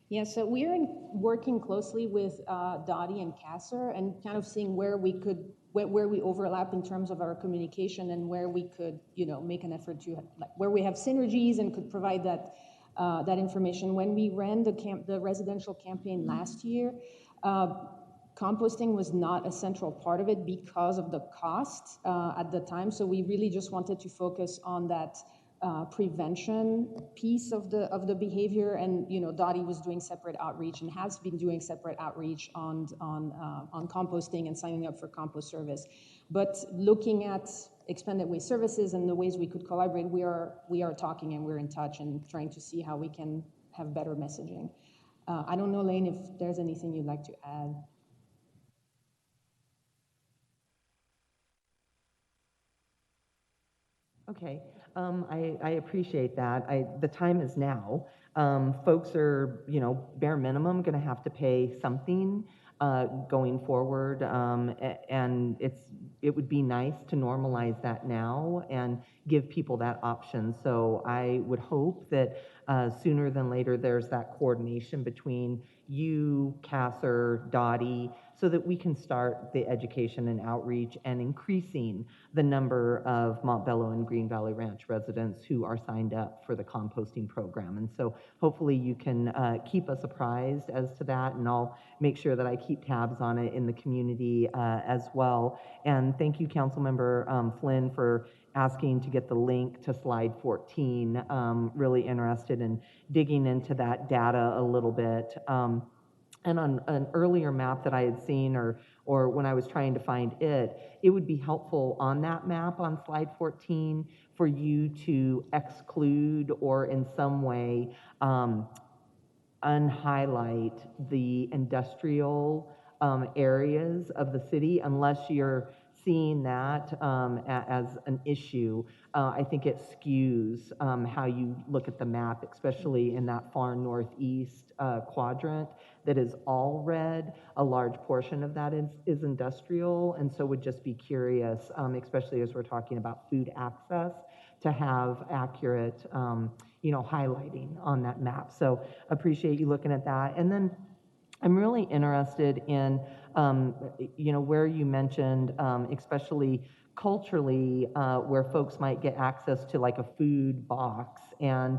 Yeah, so we're working closely with Dottie and Casser and kind of seeing where we overlap in terms of our communication, and where we could, make an effort to, where we have synergies and could provide that information. When we ran the residential campaign last year, composting was not a central part of it because of the cost at the time. So we really just wanted to focus on that prevention piece of the behavior, and Dottie was doing separate outreach and has been doing separate outreach on composting and signing up for compost service. But looking at expanded waste services and the ways we could collaborate, we are talking and we're in touch and trying to see how we can have better messaging. I don't know, Lane, if there's anything you'd like to add. Okay, I appreciate that. The time is now. Folks are, bare minimum going to have to pay something going forward, and it would be nice to normalize that now and give people that option. So I would hope that sooner than later there's that coordination between you, Casser, Dottie, so that we can start the education and outreach and increasing the number of Montbello and Green Valley Ranch residents who are signed up for the composting program. And so hopefully you can keep us apprised as to that, and I'll make sure that I keep tabs on it in the community as well. And thank you, Councilmember Flynn, for asking to get the link to slide 14. Really interested in digging into that data a little bit. And on an earlier map that I had seen, or when I was trying to find it, it would be helpful on that map on slide 14 for you to exclude or in some way unhighlight the industrial areas of the city, unless you're seeing that as an issue. I think it skews how you look at the map, especially in that far northeast quadrant that is all red. A large portion of that is industrial, and so would just be curious, especially as we're talking about food access, to have accurate highlighting on that map. So appreciate you looking at that. And then I'm really interested in, where you mentioned, especially culturally, where folks might get access to like a food box, and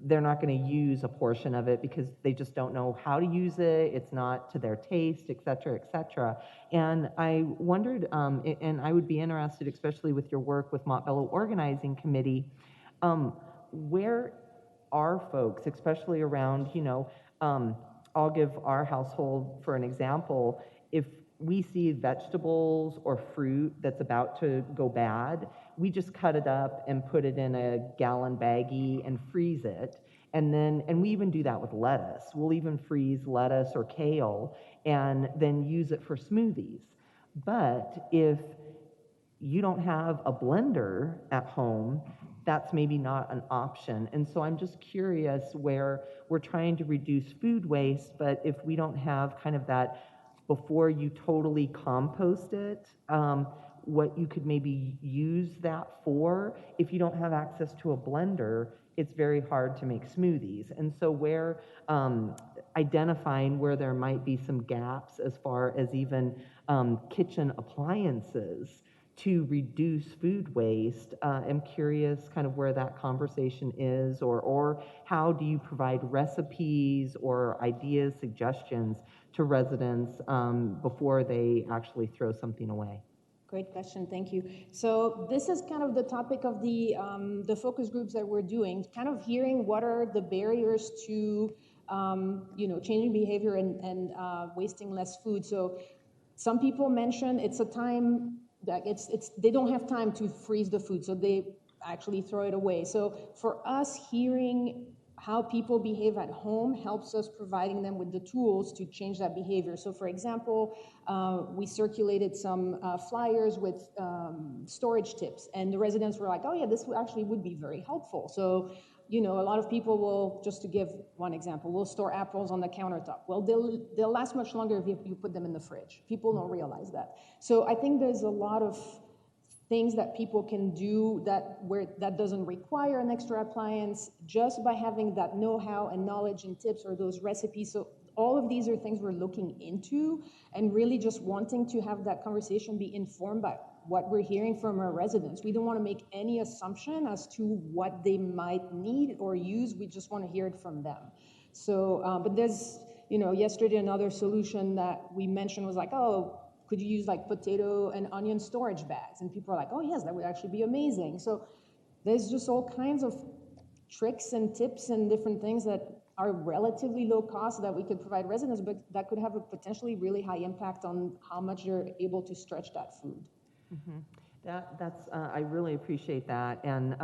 they're not going to use a portion of it because they just don't know how to use it. It's not to their taste, et cetera, et cetera. And I wondered, and I would be interested, especially with your work with Montbello Organizing Committee, where are folks, especially around, I'll give our household for an example. If we see vegetables or fruit that's about to go bad, we just cut it up and put it in a gallon baggie and freeze it. And we even do that with lettuce. We'll even freeze lettuce or kale and then use it for smoothies. But if you don't have a blender at home, that's maybe not an option. And so I'm just curious where we're trying to reduce food waste, but if we don't have kind of that before you totally compost it, what you could maybe use that for. If you don't have access to a blender, it's very hard to make smoothies. And so where identifying where there might be some gaps as far as even kitchen appliances to reduce food waste. I'm curious kind of where that conversation is, or how do you provide recipes or ideas, suggestions to residents before they actually throw something away? Great question, thank you. So this is kind of the topic of the focus groups that we're doing, kind of hearing what are the barriers to changing behavior and wasting less food. So some people mention it's a time that they don't have time to freeze the food, so they actually throw it away. So for us, hearing how people behave at home helps us providing them with the tools to change that behavior. So for example, we circulated some flyers with storage tips, and the residents were like, oh yeah, this actually would be very helpful. So a lot of people will, just to give one example, will store apples on the countertop. Well, they'll last much longer if you put them in the fridge. People don't realize that. So I think there's a lot of things that people can do that doesn't require an extra appliance, just by having that know-how and knowledge and tips or those recipes. So all of these are things we're looking into, and really just wanting to have that conversation be informed by what we're hearing from our residents. We don't want to make any assumption as to what they might need or use. We just want to hear it from them. So, but there's, yesterday another solution that we mentioned was like, oh, could you use like potato and onion storage bags? And people are like, oh yes, that would actually be amazing. So there's just all kinds of tricks and tips and different things that are relatively low cost that we could provide residents, but that could have a potentially really high impact on how much you're able to stretch that food. Mm-hmm. That's I really appreciate that. And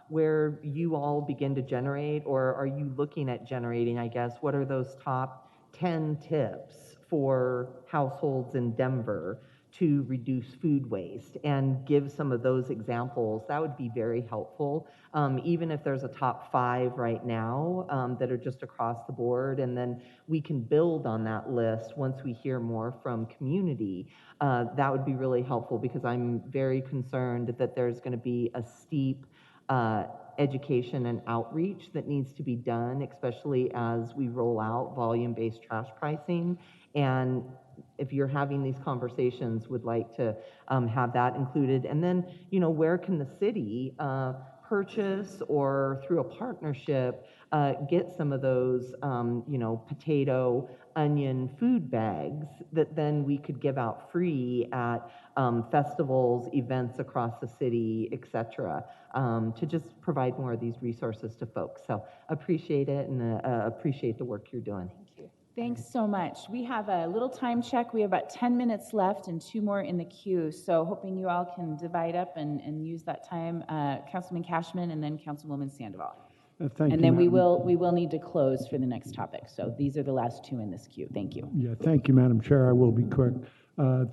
where you all begin to generate, or are you looking at generating, I guess, what are those top 10 tips for households in Denver to reduce food waste, and give some of those examples? That would be very helpful. Even if there's a top 5 right now that are just across the board, and then we can build on that list once we hear more from community. That would be really helpful, because I'm very concerned that there's going to be a steep education and outreach that needs to be done, especially as we roll out volume-based trash pricing. And if you're having these conversations, would like to have that included. And then, where can the city purchase, or through a partnership, get some of those, potato, onion food bags that then we could give out free at festivals, events across the city, et cetera, to just provide more of these resources to folks. So appreciate it, and appreciate the work you're doing. Thank you. Thanks so much. We have a little time check. We have about 10 minutes left and 2 more in the queue. So hoping you all can divide up and use that time. Councilman Cashman and then Councilwoman Sandoval. Thank and you, then we Madam. will need to close for the next topic. So these are the last 2 in this queue. Thank you. Yeah, thank you, Madam Chair. I will be quick.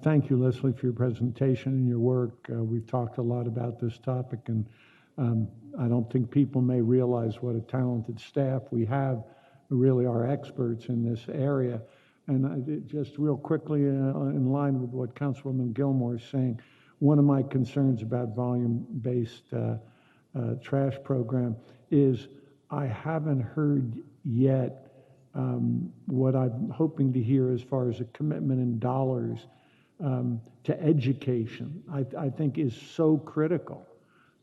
Thank you, Leslie, for your presentation and your work. We've talked a lot about this topic, and I don't think people may realize what a talented staff we have, who really are experts in this area. And just real quickly, in line with what Councilwoman Gilmore is saying, one of my concerns about volume-based trash program is I haven't heard yet what I'm hoping to hear as far as a commitment in dollars to education. I think is so critical.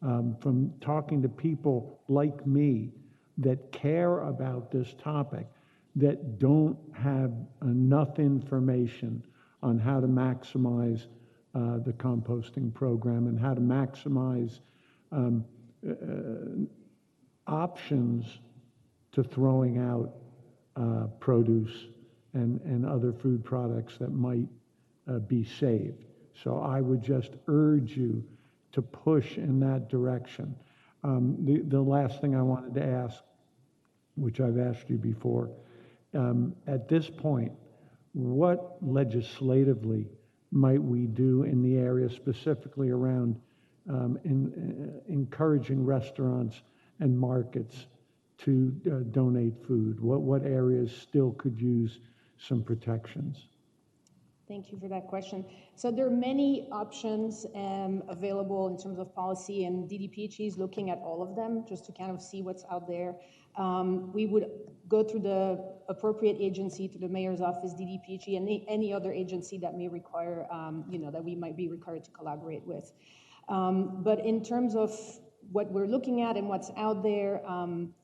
From talking to people like me that care about this topic, that don't have enough information on how to maximize the composting program and how to maximize options to throwing out produce and other food products that might be saved. So I would just urge you to push in that direction. The last thing I wanted to ask, which I've asked you before, at this point, what legislatively might we do in the area specifically around encouraging restaurants and markets to donate food? What areas still could use some protections? Thank you for that question. So there are many options available in terms of policy, and DDPHE is looking at all of them just to kind of see what's out there. We would go through the appropriate agency, through the mayor's office, DDPHE, and any other agency that may require, that we might be required to collaborate with. But in terms of what we're looking at and what's out there,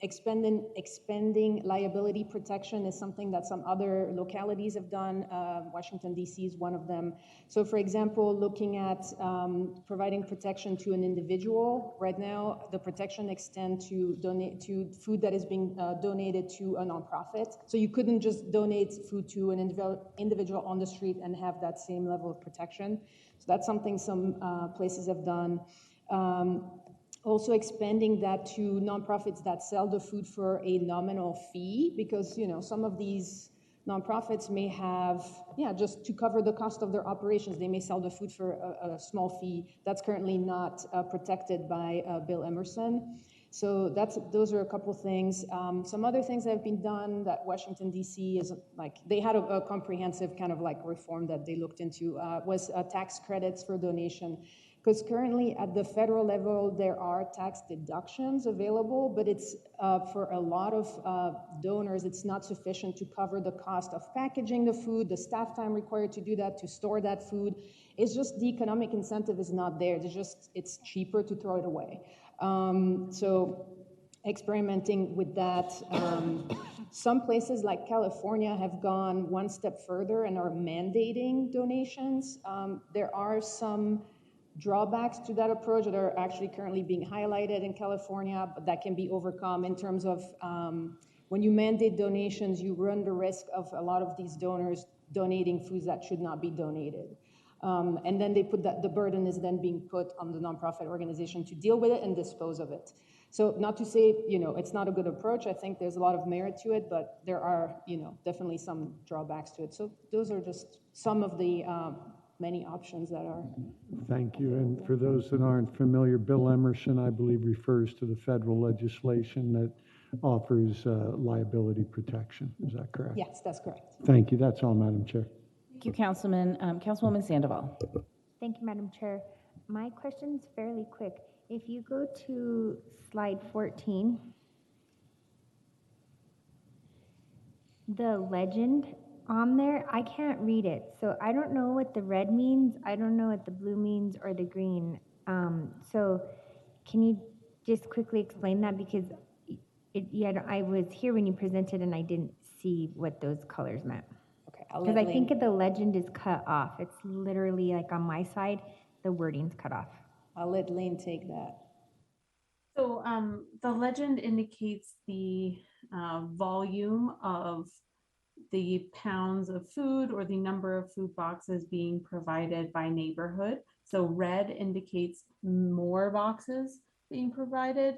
expanding liability protection is something that some other localities have done. Washington, D.C. is one of them. So for example, looking at providing protection to an individual. Right now, the protection extends to food that is being donated to a nonprofit. So you couldn't just donate food to an individual on the street and have that same level of protection. So that's something some places have done. Also expanding that to nonprofits that sell the food for a nominal fee, because some of these nonprofits may have, just to cover the cost of their operations, they may sell the food for a small fee. That's currently not protected by Bill Emerson. So those are a couple things. Some other things that have been done that Washington, D.C. is they had a comprehensive kind of reform that they looked into, was tax credits for donation. Because currently at the federal level, there are tax deductions available, but it's for a lot of donors, it's not sufficient to cover the cost of packaging the food, the staff time required to do that, to store that food. It's just the economic incentive is not there. It's cheaper to throw it away. So experimenting with that. Some places like California have gone one step further and are mandating donations. There are some drawbacks to that approach that are actually currently being highlighted in California, but that can be overcome in terms of when you mandate donations, you run the risk of a lot of these donors donating foods that should not be donated. And then they put the burden is then being put on the nonprofit organization to deal with it and dispose of it. So not to say, it's not a good approach. I think there's a lot of merit to it, but there are, definitely some drawbacks to it. So those are just some of the many options that are. Thank you. And for those that aren't familiar, Bill Emerson, I believe, refers to the federal legislation that offers liability protection. Is that correct? Yes, that's correct. Thank you. That's all, Madam Chair. Thank you, Councilman. Councilwoman Sandoval. Thank you, Madam Chair. My question is fairly quick. If you go to slide 14, the legend on there, I can't read it. So I don't know what the red means. I don't know what the blue means or the green. So can you just quickly explain that? Because I was here when you presented and I didn't see what those colors meant. Okay, because I think the legend is cut off. It's literally on my side, the wording's cut off. I'll let Lane take that. So the legend indicates the volume of the pounds of food or the number of food boxes being provided by neighborhood. So red indicates more boxes being provided.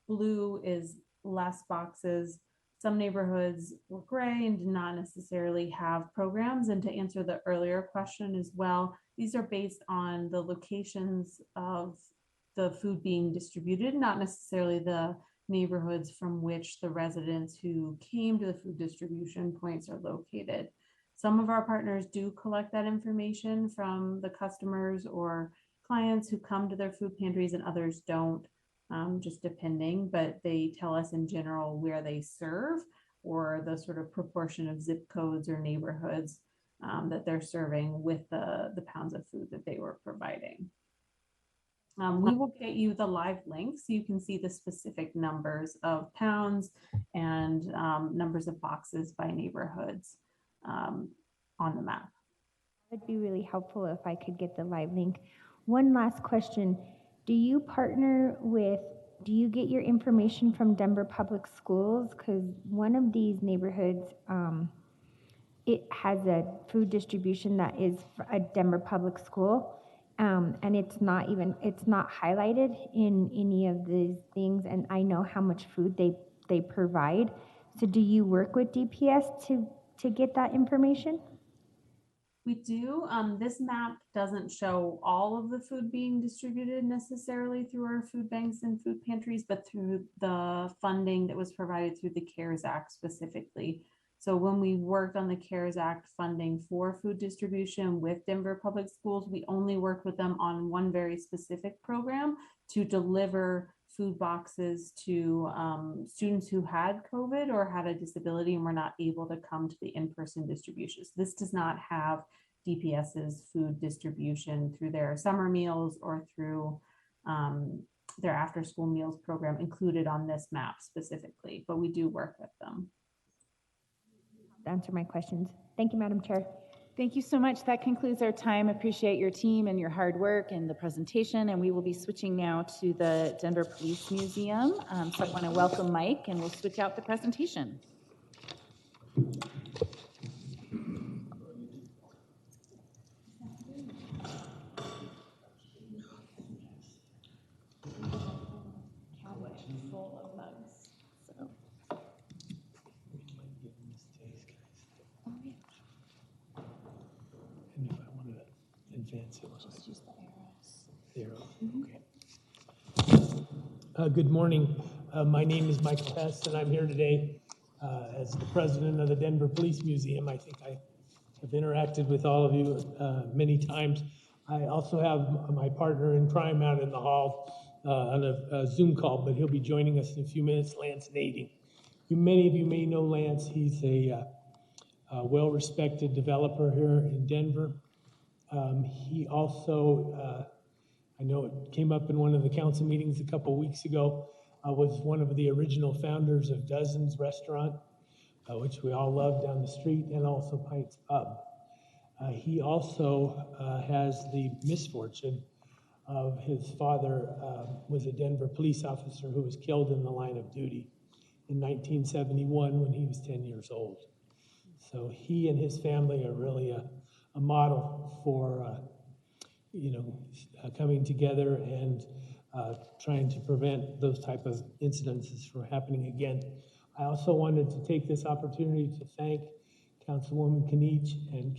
Blue is less boxes. Some neighborhoods were gray and did not necessarily have programs. And to answer the earlier question as well, these are based on the locations of the food being distributed, not necessarily the neighborhoods from which the residents who came to the food distribution points are located. Some of our partners do collect that information from the customers or clients who come to their food pantries, and others don't, just depending, but they tell us in general where they serve or the sort of proportion of zip codes or neighborhoods that they're serving with the pounds of food that they were providing. We will get you the live link so you can see the specific numbers of pounds and numbers of boxes by neighborhoods on the map. That would be really helpful if I could get the live link. One last question. Do you get your information from Denver Public Schools? Because one of these neighborhoods it has a food distribution that is a Denver public school. And it's not highlighted in any of these things. And I know how much food they provide. So do you work with DPS to get that information? We do. This map doesn't show all of the food being distributed necessarily through our food banks and food pantries, but through the funding that was provided through the CARES Act specifically. So when we worked on the CARES Act funding for food distribution with Denver Public Schools, we only worked with them on one very specific program to deliver food boxes to students who had COVID or had a disability and were not able to come to the in-person distributions. This does not have DPS's food distribution through their summer meals or through their after-school meals program included on this map specifically, but we do work with them. Answer my questions. Thank you, Madam Chair. Thank you so much. That concludes our time. Appreciate your team and your hard work and the presentation. And we will be switching now to the Denver Police Museum. So I want to welcome Mike, and we'll switch out the presentation. Just use the arrows. Okay. Good morning. My name is Michael Hess, and I'm here today as the president of the Denver Police Museum. I think I have interacted with all of you many times. I also have my partner in crime out in the hall on a Zoom call, but he'll be joining us in a few minutes, Lance Nading. Many of you may know Lance. He's a well-respected developer here in Denver. He also, I know it came up in one of the council meetings a couple of weeks ago, was one of the original founders of Dozens Restaurant, which we all love down the street, and also Pints Pub. He also has the misfortune of his father was a Denver police officer who was killed in the line of duty in 1971 when he was 10 years old. So he and his family are really a model for coming together and trying to prevent those type of incidences from happening again. I also wanted to take this opportunity to thank Councilwoman Kinich and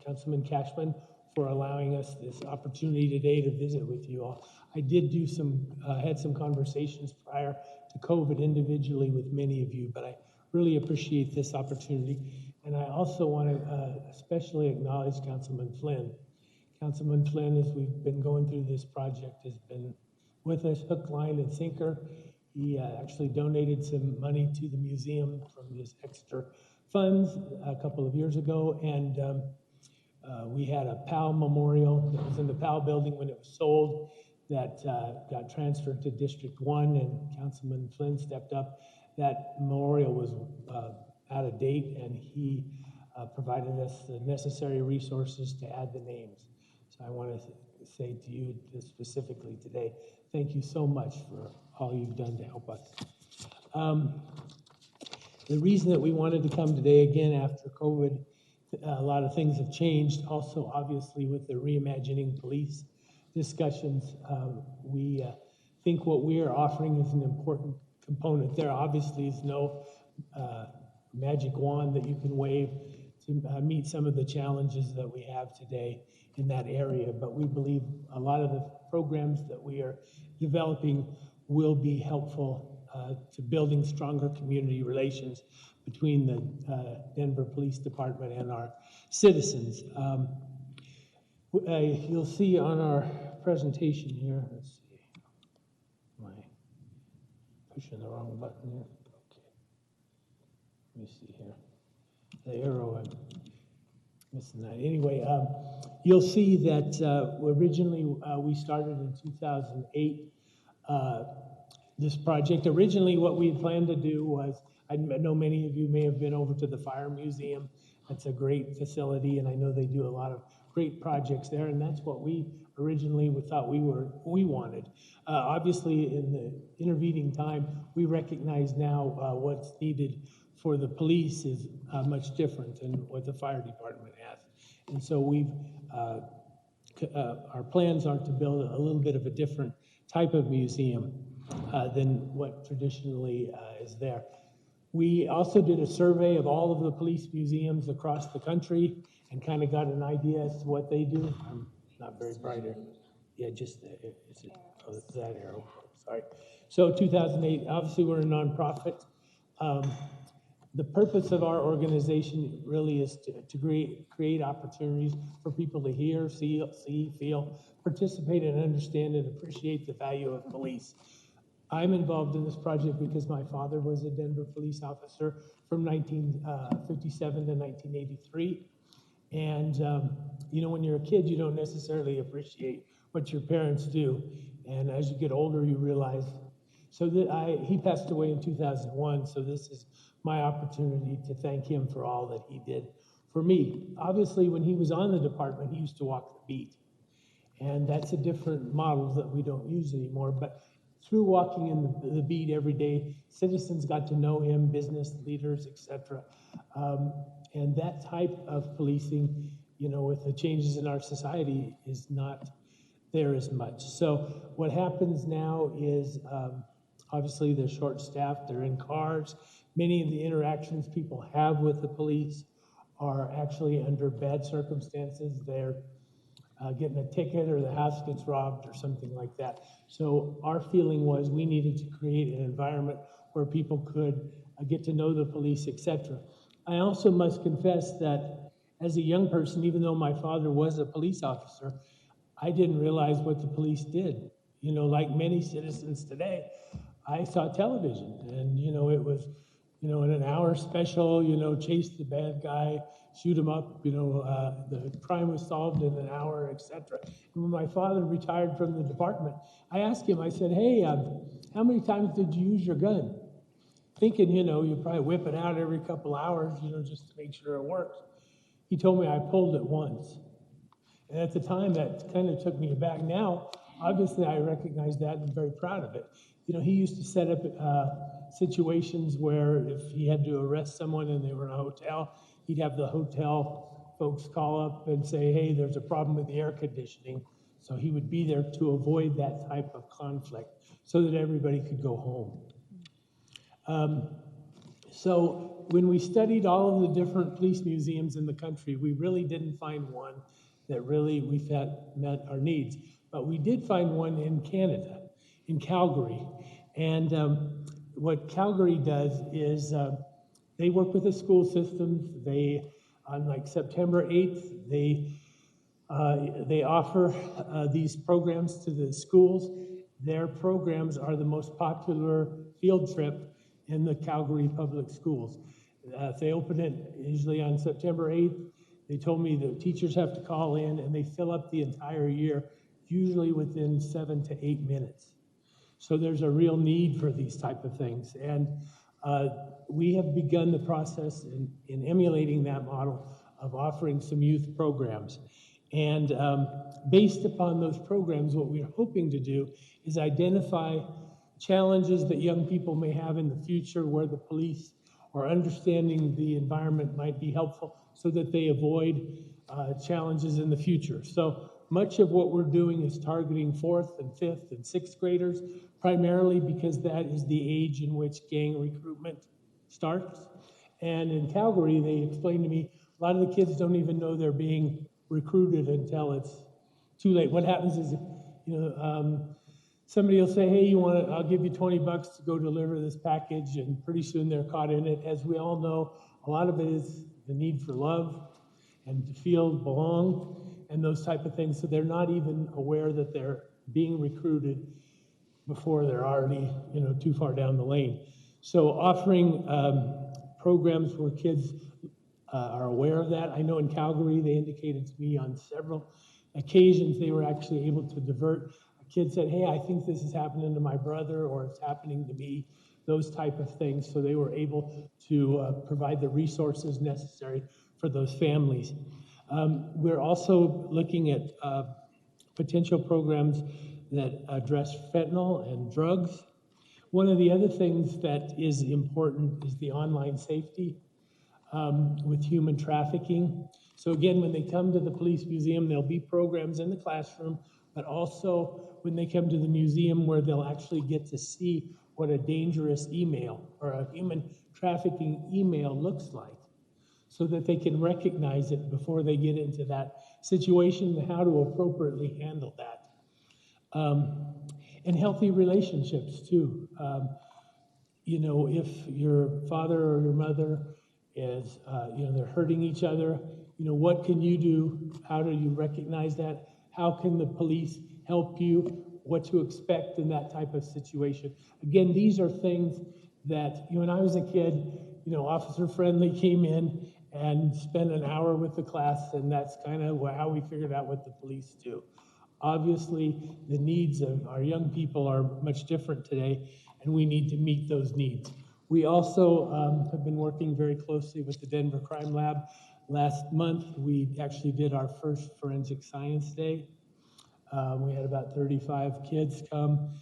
Councilman Cashman for allowing us this opportunity today to visit with you all. I did do had some conversations prior to COVID individually with many of you, but I really appreciate this opportunity. And I also want to especially acknowledge Councilman Flynn. Councilman Flynn, as we've been going through this project, has been with us hook, line, and sinker. He actually donated some money to the museum from his extra funds a couple of years ago, and we had a PAL memorial that was in the PAL building when it was sold that got transferred to District 1, and Councilman Flynn stepped up. That memorial was out of date, and he provided us the necessary resources to add the names. So I want to say to you specifically today, thank you so much for all you've done to help us. The reason that we wanted to come today, again, after COVID, a lot of things have changed. Also, obviously, with the reimagining police discussions, we think what we are offering is an important component. There obviously is no magic wand that you can wave to meet some of the challenges that we have today in that area, but we believe a lot of the programs that we are developing will be helpful to building stronger community relations between the Denver Police Department and our citizens. You'll see on our presentation here, let's see, am I pushing the wrong button here? Okay, let me see here. The arrow, I'm missing that. Anyway, you'll see that originally we started in 2008. This project, originally what we had planned to do was, I know many of you may have been over to the Fire Museum. That's a great facility, and I know they do a lot of great projects there, and that's what we originally thought we wanted. Obviously, in the intervening time, we recognize now what's needed for the police is much different than what the fire department has. And so our plans are to build a little bit of a different type of museum than what traditionally is there. We also did a survey of all of the police museums across the country and kind of got an idea as to what they do. I'm not very bright here. Yeah, just that arrow, sorry. So 2008, obviously we're a nonprofit. The purpose of our organization really is to create opportunities for people to hear, see, feel, participate, and understand and appreciate the value of police. I'm involved in this project because my father was a Denver police officer from 1957 to 1983. And, you know, when you're a kid, you don't necessarily appreciate what your parents do. And as you get older, you realize. So he passed away in 2001, so this is my opportunity to thank him for all that he did for me. Obviously, when he was on the department, he used to walk the beat. And that's a different model that we don't use anymore. But through walking in the beat every day, citizens got to know him, business leaders, etc. And that type of policing, you know, with the changes in our society is not there as much. So what happens now is, obviously they're short-staffed, they're in cars. Many of the interactions people have with the police are actually under bad circumstances. They're getting a ticket or the house gets robbed or something like that. So our feeling was we needed to create an environment where people could get to know the police, etc. I also must confess that as a young person, even though my father was a police officer, I didn't realize what the police did. You know, like many citizens today, I saw television and, you know, it was, you know, in an hour special, you know, chase the bad guy, shoot him up, you know, the crime was solved in an hour, etc. And when my father retired from the department, I asked him, I said, hey, how many times did you use your gun? Thinking, you know, you probably whip it out every couple hours, you know, just to make sure it works. He told me I pulled it once. And at the time, that kind of took me aback. Now, obviously, I recognize that and I'm very proud of it. You know, he used to set up situations where if he had to arrest someone and they were in a hotel, he'd have the hotel folks call up and say, hey, there's a problem with the air conditioning. So he would be there to avoid that type of conflict so that everybody could go home. So when we studied all of the different police museums in the country, we really didn't find one that really we felt met our needs. But we did find one in Canada, in Calgary. And what Calgary does is they work with the school systems. They, on like September 8th, they offer these programs to the schools. Their programs are the most popular field trip in the Calgary public schools. They open it usually on September 8th. They told me the teachers have to call in and they fill up the entire year, usually within 7 to 8 minutes. So there's a real need for these type of things. And we have begun the process in emulating that model of offering some youth programs. And based upon those programs, what we're hoping to do is identify challenges that young people may have in the future where the police or understanding the environment might be helpful so that they avoid challenges in the future. So much of what we're doing is targeting 4th and 5th and 6th graders, primarily because that is the age in which gang recruitment starts. And in Calgary, they explained to me, a lot of the kids don't even know they're being recruited until it's too late. What happens is, you know, somebody will say, hey, I'll give you $20 to go deliver this package, and pretty soon they're caught in it. As we all know, a lot of it is the need for love and to feel belong and those type of things. So they're not even aware that they're being recruited before they're already, you know, too far down the lane. So offering programs where kids are aware of that. I know in Calgary, they indicated to me on several occasions they were actually able to divert. A kid said, hey, I think this is happening to my brother or it's happening to me, those type of things. So they were able to provide the resources necessary for those families. We're also looking at potential programs that address fentanyl and drugs. One of the other things that is important is the online safety with human trafficking. So again, when they come to the police museum, there'll be programs in the classroom, but also when they come to the museum where they'll actually get to see what a dangerous email or a human trafficking email looks like, so that they can recognize it before they get into that situation and how to appropriately handle that. And healthy relationships too. You know, if your father or your mother is, you know, they're hurting each other, you know, what can you do? How do you recognize that? How can the police help you? What to expect in that type of situation? Again, these are things that, you know, when I was a kid, you know, Officer Friendly came in and spent an hour with the class, and that's kind of how we figured out what the police do. Obviously, the needs of our young people are much different today, and we need to meet those needs. We also have been working very closely with the Denver Crime Lab. Last month, we actually did our first Forensic Science Day. We had about 35 kids come.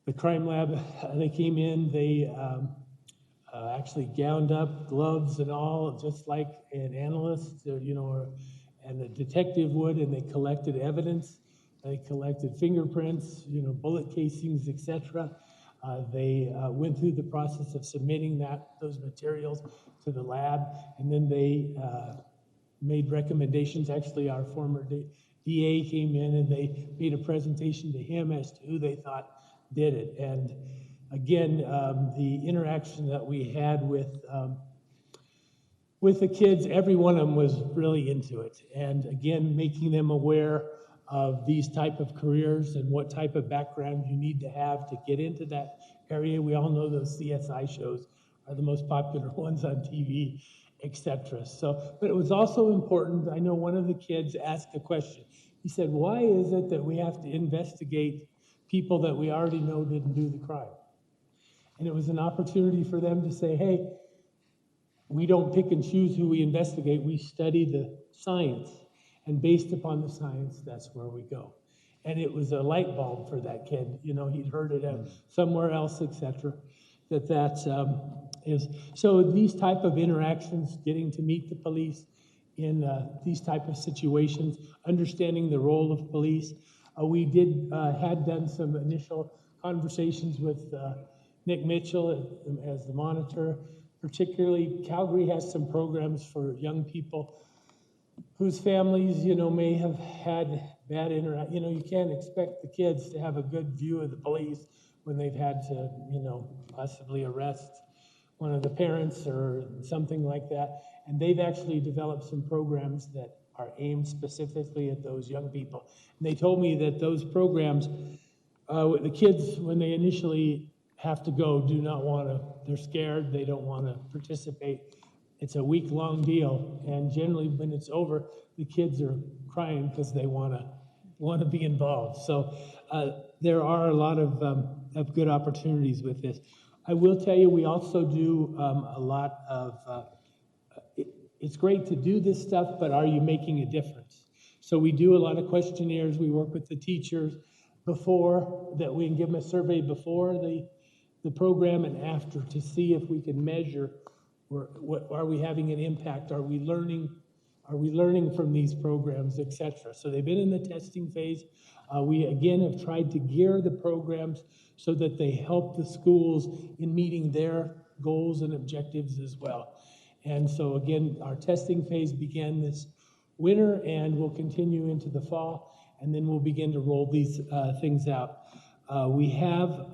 The Crime Lab, they came in, they actually gowned up, gloves and all, just like an analyst, you know, and a detective would, and they collected evidence. They collected fingerprints, you know, bullet casings, etc. They went through the process of submitting those materials to the lab, and then they made recommendations. Actually, our former DA came in and they made a presentation to him as to who they thought did it. And again, the interaction that we had with the kids, every one of them was really into it. And again, making them aware of these type of careers and what type of background you need to have to get into that area. We all know those CSI shows are the most popular ones on TV, etc. So, but it was also important, I know one of the kids asked a question. He said, why is it that we have to investigate people that we already know didn't do the crime? And it was an opportunity for them to say, hey, we don't pick and choose who we investigate, we study the science. And based upon the science, that's where we go. And it was a light bulb for that kid. You know, he'd heard it somewhere else, etc. That is, so these type of interactions, getting to meet the police in these type of situations, understanding the role of police. We had done some initial conversations with Nick Mitchell as the monitor. Particularly, Calgary has some programs for young people whose families, you know, may have had bad interaction. You know, you can't expect the kids to have a good view of the police when they've had to, you know, possibly arrest one of the parents or something like that. And they've actually developed some programs that are aimed specifically at those young people. And they told me that those programs, the kids, when they initially have to go, do not want to, they're scared, they don't want to participate. It's a week-long deal, and generally when it's over, the kids are crying because they want to be involved. So there are a lot of good opportunities with this. I will tell you, we also do a lot of, it's great to do this stuff, but are you making a difference? So we do a lot of questionnaires. We work with the teachers before, that we can give them a survey before the program and after to see if we can measure, what are we having an impact? Are we learning from these programs, etc. So they've been in the testing phase. We again have tried to gear the programs so that they help the schools in meeting their goals and objectives as well. And so again, our testing phase began this winter and will continue into the fall, and then we'll begin to roll these things out. We have,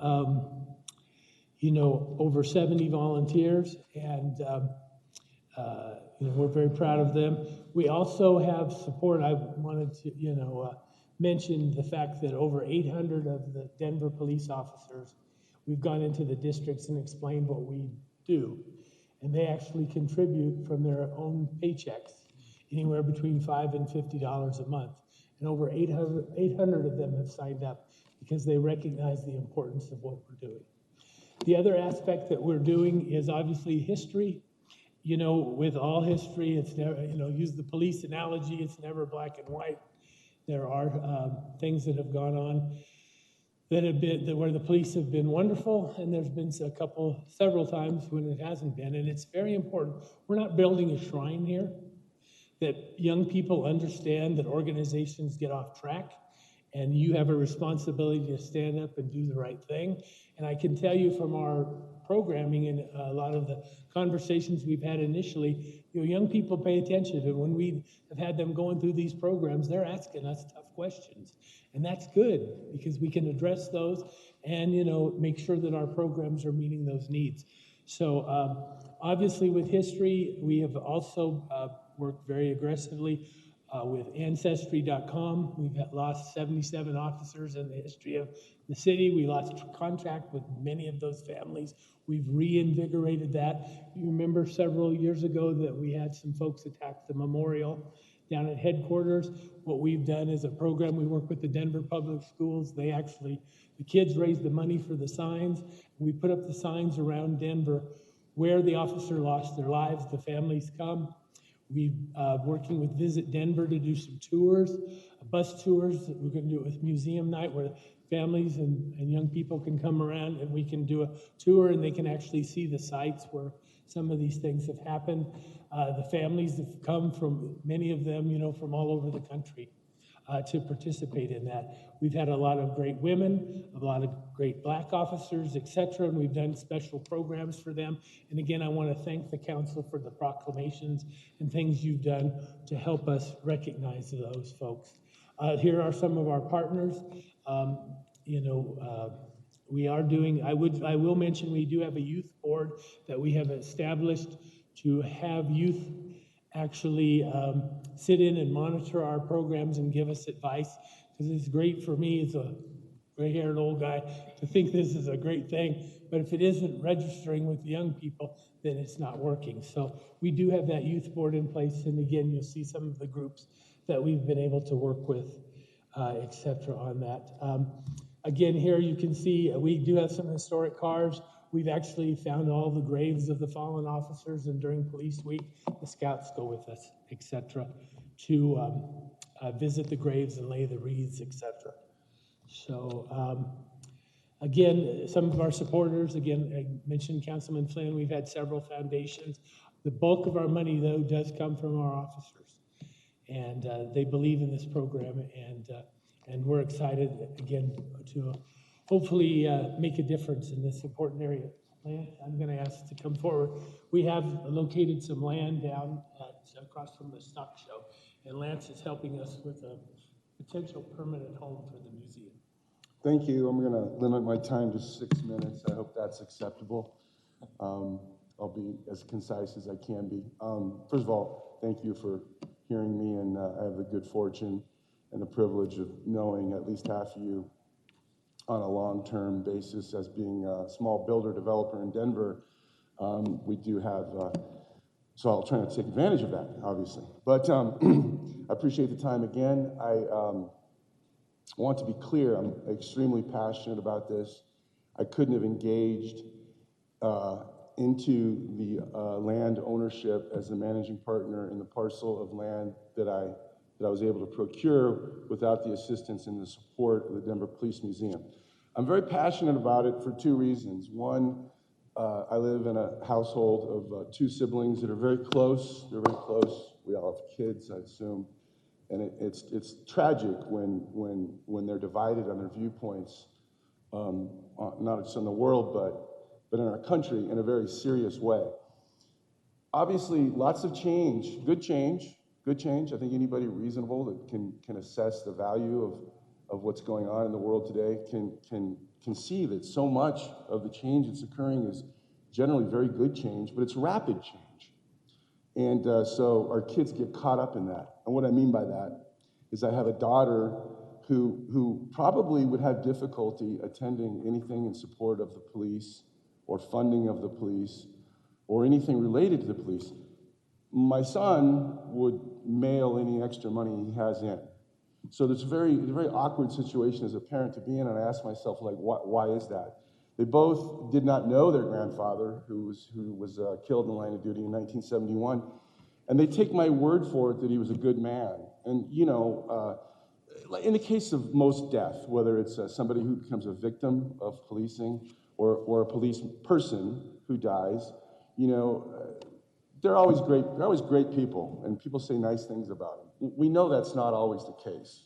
you know, over 70 volunteers, and you know, we're very proud of them. We also have support. I wanted to, you know, mention the fact that over 800 of the Denver police officers, we've gone into the districts and explained what we do. And they actually contribute from their own paychecks, anywhere between $5 and $50 a month. And over 800 of them have signed up because they recognize the importance of what we're doing. The other aspect that we're doing is obviously history. You know, with all history, it's never, you know, use the police analogy, it's never black and white. There are things that have gone on. where the police have been wonderful, and there's been several times when it hasn't been, and it's very important. We're not building a shrine here, that young people understand that organizations get off track, and you have a responsibility to stand up and do the right thing. And I can tell you from our programming and a lot of the conversations we've had initially, young people pay attention, and when we have had them going through these programs, they're asking us tough questions. And that's good, because we can address those and, make sure that our programs are meeting those needs. So obviously with history, we have also worked very aggressively with Ancestry.com. We've lost 77 officers in the history of the city. We lost contact with many of those families. We've reinvigorated that. You remember several years ago that we had some folks attack the memorial down at headquarters. What we've done is a program, we work with the Denver Public Schools. The kids raised the money for the signs. We put up the signs around Denver where the officer lost their lives. The families come. We're working with Visit Denver to do some tours, bus tours. We're going to do it with Museum Night, where families and young people can come around and we can do a tour and they can actually see the sites where some of these things have happened. The families have come from, many of them, from all over the country to participate in that. We've had a lot of great women, a lot of great Black officers, et cetera, and we've done special programs for them. And again, I want to thank the council for the proclamations and things you've done to help us recognize those folks. Here are some of our partners. We are doing, I will mention, we do have a youth board that we have established to have youth actually sit in and monitor our programs and give us advice, because it's great for me as a gray-haired old guy to think this is a great thing, but if it isn't registering with the young people, then it's not working. So we do have that youth board in place, and again, you'll see some of the groups that we've been able to work with, et cetera, on that. Again, here you can see we do have some historic cars. We've actually found all the graves of the fallen officers, and during Police Week, the scouts go with us, et cetera, to visit the graves and lay the wreaths, et cetera. So again, some of our supporters, again, I mentioned Councilman Flynn, we've had several foundations. The bulk of our money, though, does come from our officers, and they believe in this program, and we're excited, again, to hopefully make a difference in this important area. Lance, I'm going to ask to come forward. We have located some land down across from the stock show, and Lance is helping us with a potential permanent home for the museum. Thank you. I'm going to limit my time to 6 minutes. I hope that's acceptable. I'll be as concise as I can be. First of all, thank you for hearing me, and I have the good fortune and the privilege of knowing at least half of you on a long-term basis as being a small builder developer in Denver. We do have, so I'll try to take advantage of that, obviously. But I appreciate the time again. I want to be clear, I'm extremely passionate about this. I couldn't have engaged into the land ownership as the managing partner in the parcel of land that I was able to procure without the assistance and the support of the Denver Police Museum. I'm very passionate about it for two reasons. One, I live in a household of two siblings that are very close. They're very close. We all have kids, I assume. And it's tragic when they're divided on their viewpoints, not just in the world, but in our country in a very serious way. Obviously, lots of change, good change. Good change. I think anybody reasonable that can assess the value of what's going on in the world today can see that so much of the change that's occurring is generally very good change, but it's rapid change. And so our kids get caught up in that. And what I mean by that is I have a daughter who probably would have difficulty attending anything in support of the police or funding of the police or anything related to the police. My son would mail any extra money he has in. So it's a very awkward situation as a parent to be in, and I ask myself, like, why is that? They both did not know their grandfather, who was killed in the line of duty in 1971, and they take my word for it that he was a good man. And, in the case of most death, whether it's somebody who becomes a victim of policing or a police person who dies, you know, they're always great people, and people say nice things about them. We know that's not always the case.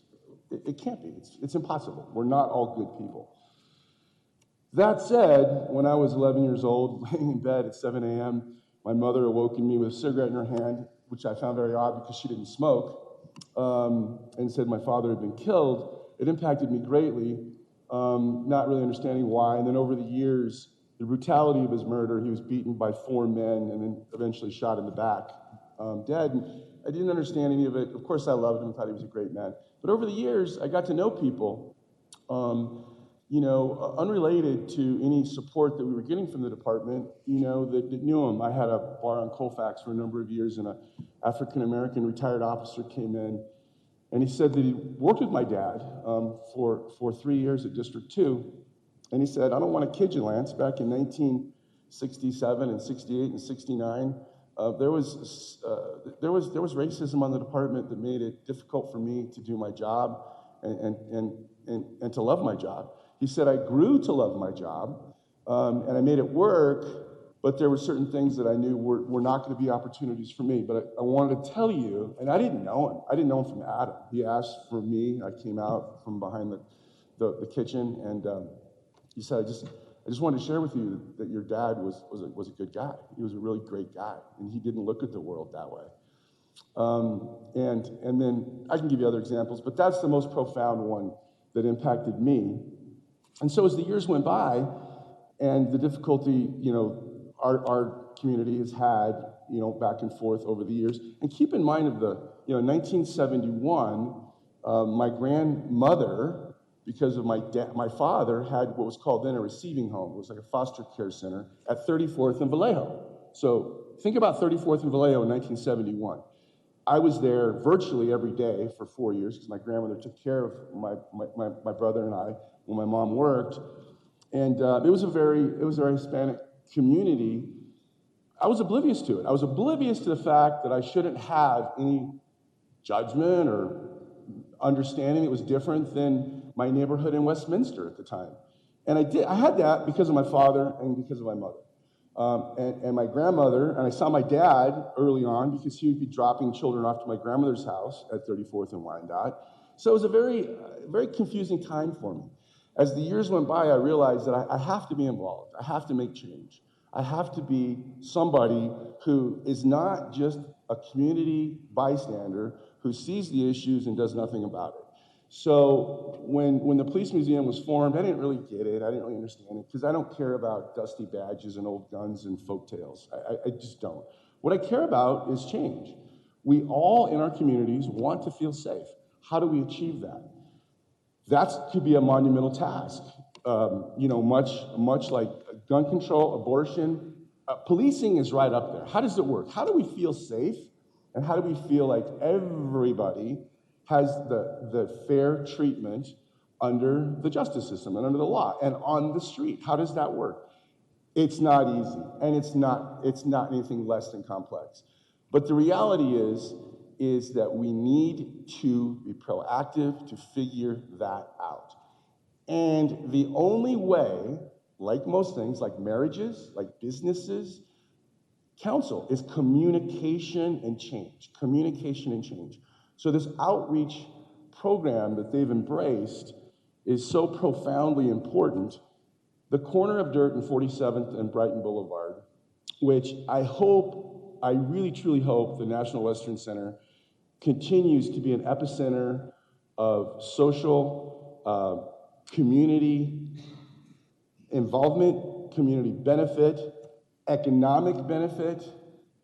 It can't be. It's impossible. We're not all good people. That said, when I was 11 years old, laying in bed at 7 a.m., my mother awoken me with a cigarette in her hand, which I found very odd because she didn't smoke, and said my father had been killed. It impacted me greatly, not really understanding why. And then over the years, the brutality of his murder, he was beaten by 4 men and then eventually shot in the back, dead. And I didn't understand any of it. Of course, I loved him, thought he was a great man. But over the years, I got to know people, you know, unrelated to any support that we were getting from the department, you know, that knew him. I had a bar on Colfax for a number of years, and an African-American retired officer came in, and he said that he worked with my dad for 3 years at District 2, and he said, I don't want to kid you, Lance, back in 1967 and 68 and 69, there was racism on the department that made it difficult for me to do my job and to love my job. He said, I grew to love my job, and I made it work, but there were certain things that I knew were not going to be opportunities for me. But I wanted to tell you, and I didn't know him. I didn't know him from Adam. He asked for me. I came out from behind the kitchen, and he said, I just wanted to share with you that your dad was a good guy. He was a really great guy, and he didn't look at the world that way. And then I can give you other examples, but that's the most profound one that impacted me. And so as the years went by, and the difficulty, you know, our community has had, you know, back and forth over the years. And keep in mind in 1971, my grandmother, because of my father, had what was called then a receiving home. It was like a foster care center at 34th and Vallejo. So think about 34th and Vallejo in 1971. I was there virtually every day for 4 years because my grandmother took care of my brother and I when my mom worked. And it was a very Hispanic community. I was oblivious to it. I was oblivious to the fact that I shouldn't have any judgment or understanding that was different than my neighborhood in Westminster at the time. And I had that because of my father and because of my mother. And my grandmother, and I saw my dad early on because he would be dropping children off to my grandmother's house at 34th and Wyandotte. So it was a very, very confusing time for me. As the years went by, I realized that I have to be involved. I have to make change. I have to be somebody who is not just a community bystander who sees the issues and does nothing about it. So when the police museum was formed, I didn't really get it. I didn't really understand it because I don't care about dusty badges and old guns and folktales. I just don't. What I care about is change. We all in our communities want to feel safe. How do we achieve that? That could be a monumental task. You know, much like gun control, abortion, policing is right up there. How does it work? How do we feel safe? And how do we feel like everybody has the fair treatment under the justice system and under the law and on the street? How does that work? It's not easy, and it's not anything less than complex. But the reality is that we need to be proactive to figure that out. And the only way, like most things, like marriages, like businesses, counsel, is communication and change. Communication and change. So this outreach program that they've embraced is so profoundly important. The corner of dirt in 47th and Brighton Boulevard, which I really truly hope the National Western Center continues to be an epicenter of social community involvement, community benefit, economic benefit,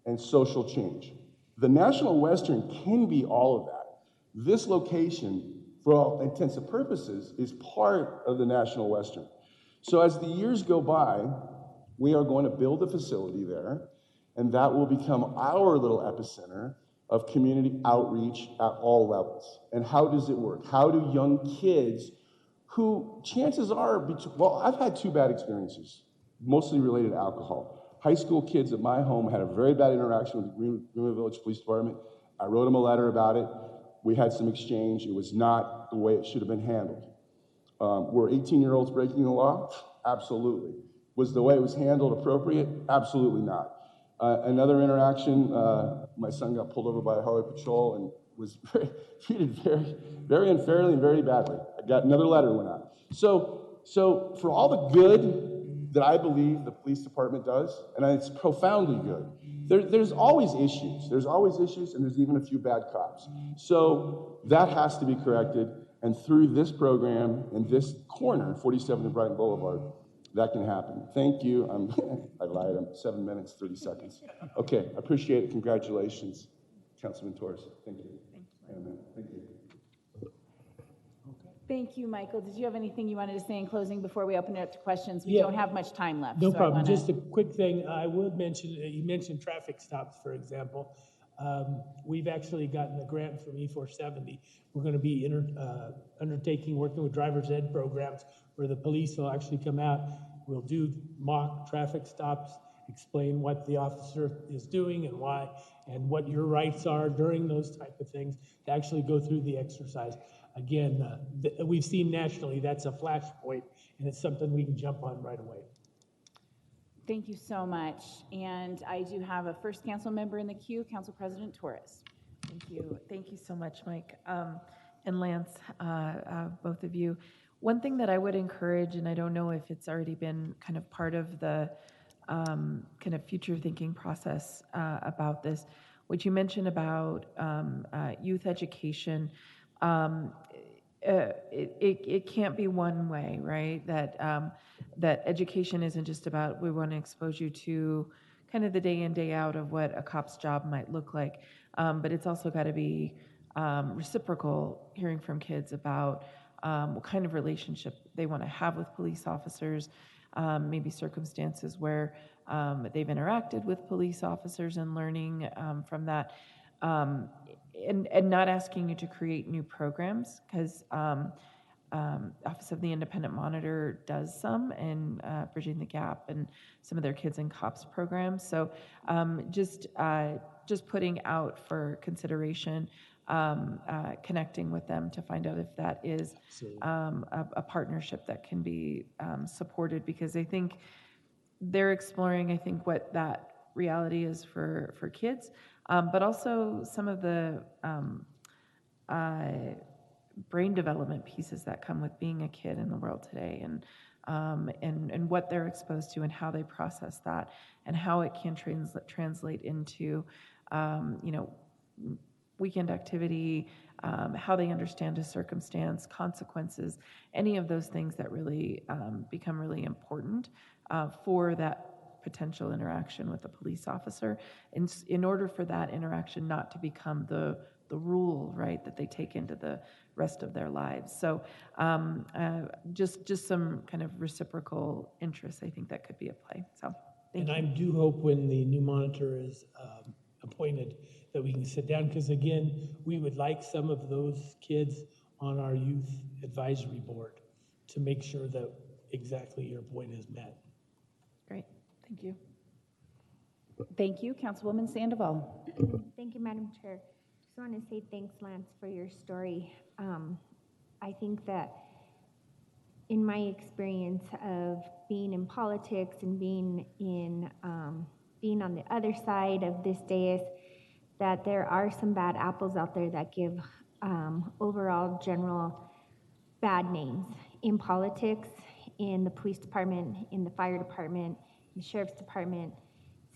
and social change. The National Western can be all of that. This location, for all intents and purposes, is part of the National Western. So as the years go by, we are going to build a facility there, and that will become our little epicenter of community outreach at all levels. And how does it work? How do young kids who, chances are, well, I've had 2 bad experiences, mostly related to alcohol. High school kids at my home had a very bad interaction with the Greenwood Village Police Department. I wrote them a letter about it. We had some exchange. It was not the way it should have been handled. Were 18-year-olds breaking the law? Absolutely. Was the way it was handled appropriate? Absolutely not. Another interaction, my son got pulled over by a highway patrol and was treated very unfairly and very badly. I got another letter went out. So for all the good that I believe the police department does, and it's profoundly good, there's always issues. There's always issues, and there's even a few bad cops. So that has to be corrected, and through this program in this corner, 47th and Brighton Boulevard, that can happen. Thank you. I lied. I'm 7 minutes, 30 seconds. Okay, I appreciate it. Congratulations, Councilman Torres. Thank you. Amen. Thank you. Thank you, Michael. Did you have anything you wanted to say in closing before we open it up to questions? We Yeah. don't have much time left. No so problem. Just a quick thing. I would mention, you mentioned traffic stops, for example. We've actually gotten a grant from E470. We're going to be undertaking, working with driver's ed programs where the police will actually come out. We'll do mock traffic stops, explain what the officer is doing and why, and what your rights are during those type of things, to actually go through the exercise. Again, we've seen nationally that's a flashpoint, and it's something we can jump on right away. Thank you so much. And I do have a first council member in the queue, Council President Torres. Thank you. Thank you so much, Mike. And Lance, both of you. One thing that I would encourage, and I don't know if it's already been kind of part of the kind of future thinking process about this, what you mentioned about youth education, it can't be one way, right? That education isn't just about, we want to expose you to kind of the day in, day out of what a cop's job might look like, but it's also got to be reciprocal, hearing from kids about what kind of relationship they want to have with police officers, maybe circumstances where they've interacted with police officers and learning from that. And not asking you to create new programs, because Office of the Independent Monitor does some, and Bridging the Gap and some of their Kids and Cops programs. So just putting out for consideration, connecting with them to find out if that is a partnership that can be supported, because I think they're exploring, I think, what that reality is for kids, but also some of the brain development pieces that come with being a kid in the world today, and what they're exposed to and how they process that, and how it can translate into weekend activity, how they understand a circumstance, consequences, any of those things that really become really important for that potential interaction with a police officer, in order for that interaction not to become the rule, right, that they take into the rest of their lives. So just some kind of reciprocal interest, I think that could be at play. So thank you. And I do hope when the new monitor is appointed that we can sit down, because again, we would like some of those kids on our youth advisory board to make sure that exactly your point is met. Great, thank you. Thank you, Councilwoman Sandoval. Thank you, Madam Chair. Just want to say thanks, Lance, for your story. I think that in my experience of being in politics and being on the other side of this dais, that there are some bad apples out there that give overall general bad names in politics, in the police department, in the fire department, the sheriff's department,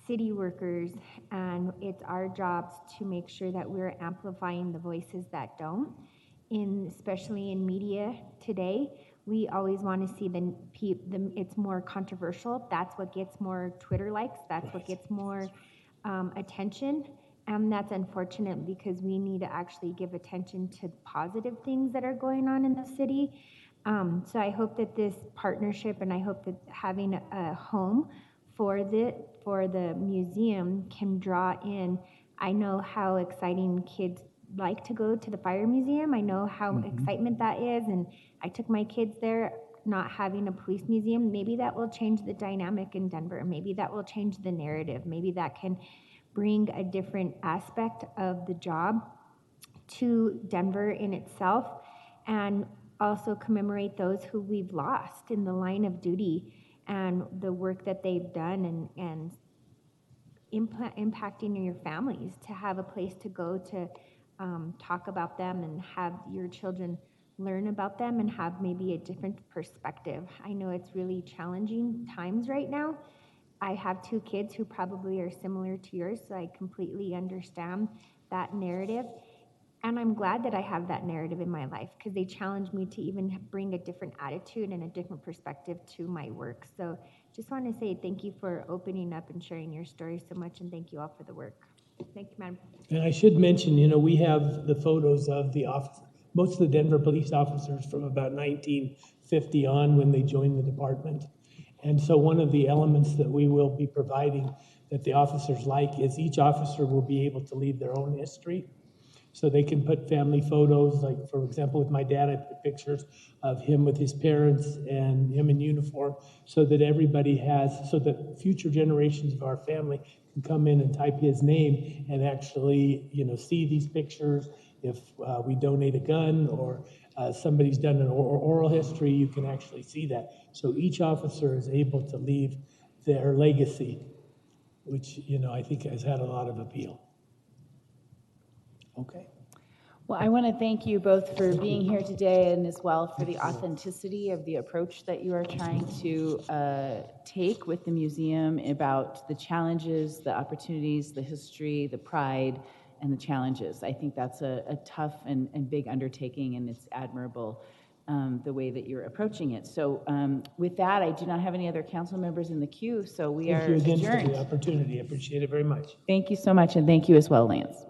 city workers, and it's our jobs to make sure that we're amplifying the voices that don't. Especially in media today, we always want to see it's more controversial. That's what gets more Twitter likes. That's what gets more attention. And that's unfortunate, because we need to actually give attention to positive things that are going on in the city. So I hope that this partnership, and I hope that having a home for the museum can draw in. I know how exciting kids like to go to the fire museum. I know how excitement that is, and I took my kids there. Not having a police museum, maybe that will change the dynamic in Denver. Maybe that will change the narrative. Maybe that can bring a different aspect of the job to Denver in itself, and also commemorate those who we've lost in the line of duty and the work that they've done, and impacting your families, to have a place to go to talk about them and have your children learn about them and have maybe a different perspective. I know it's really challenging times right now. I have 2 kids who probably are similar to yours, so I completely understand that narrative. And I'm glad that I have that narrative in my life, because they challenge me to even bring a different attitude and a different perspective to my work. So just want to say thank you for opening up and sharing your story so much, and thank you all for the work. Thank you, Madam. And I should mention, we have the photos of the most of the Denver police officers from about 1950 on, when they joined the department. And so one of the elements that we will be providing that the officers like is each officer will be able to leave their own history. So they can put family photos, like for example, with my dad, I put pictures of him with his parents and him in uniform, so that everybody so that future generations of our family can come in and type his name and actually, see these pictures. If we donate a gun or somebody's done an oral history, you can actually see that. So each officer is able to leave their legacy, which, I think has had a lot of appeal. Okay. Well, I want to thank you both for being here today, and as well for the authenticity of the approach that you are trying to take with the museum about the challenges, the opportunities, the history, the pride, and the challenges. I think that's a tough and big undertaking, and it's admirable the way that you're approaching it. So with that, I do not have any other council members in the queue, so we are adjourned. Thank you again for the opportunity. I appreciate it very much. Thank you so much, and thank you as well, Lance.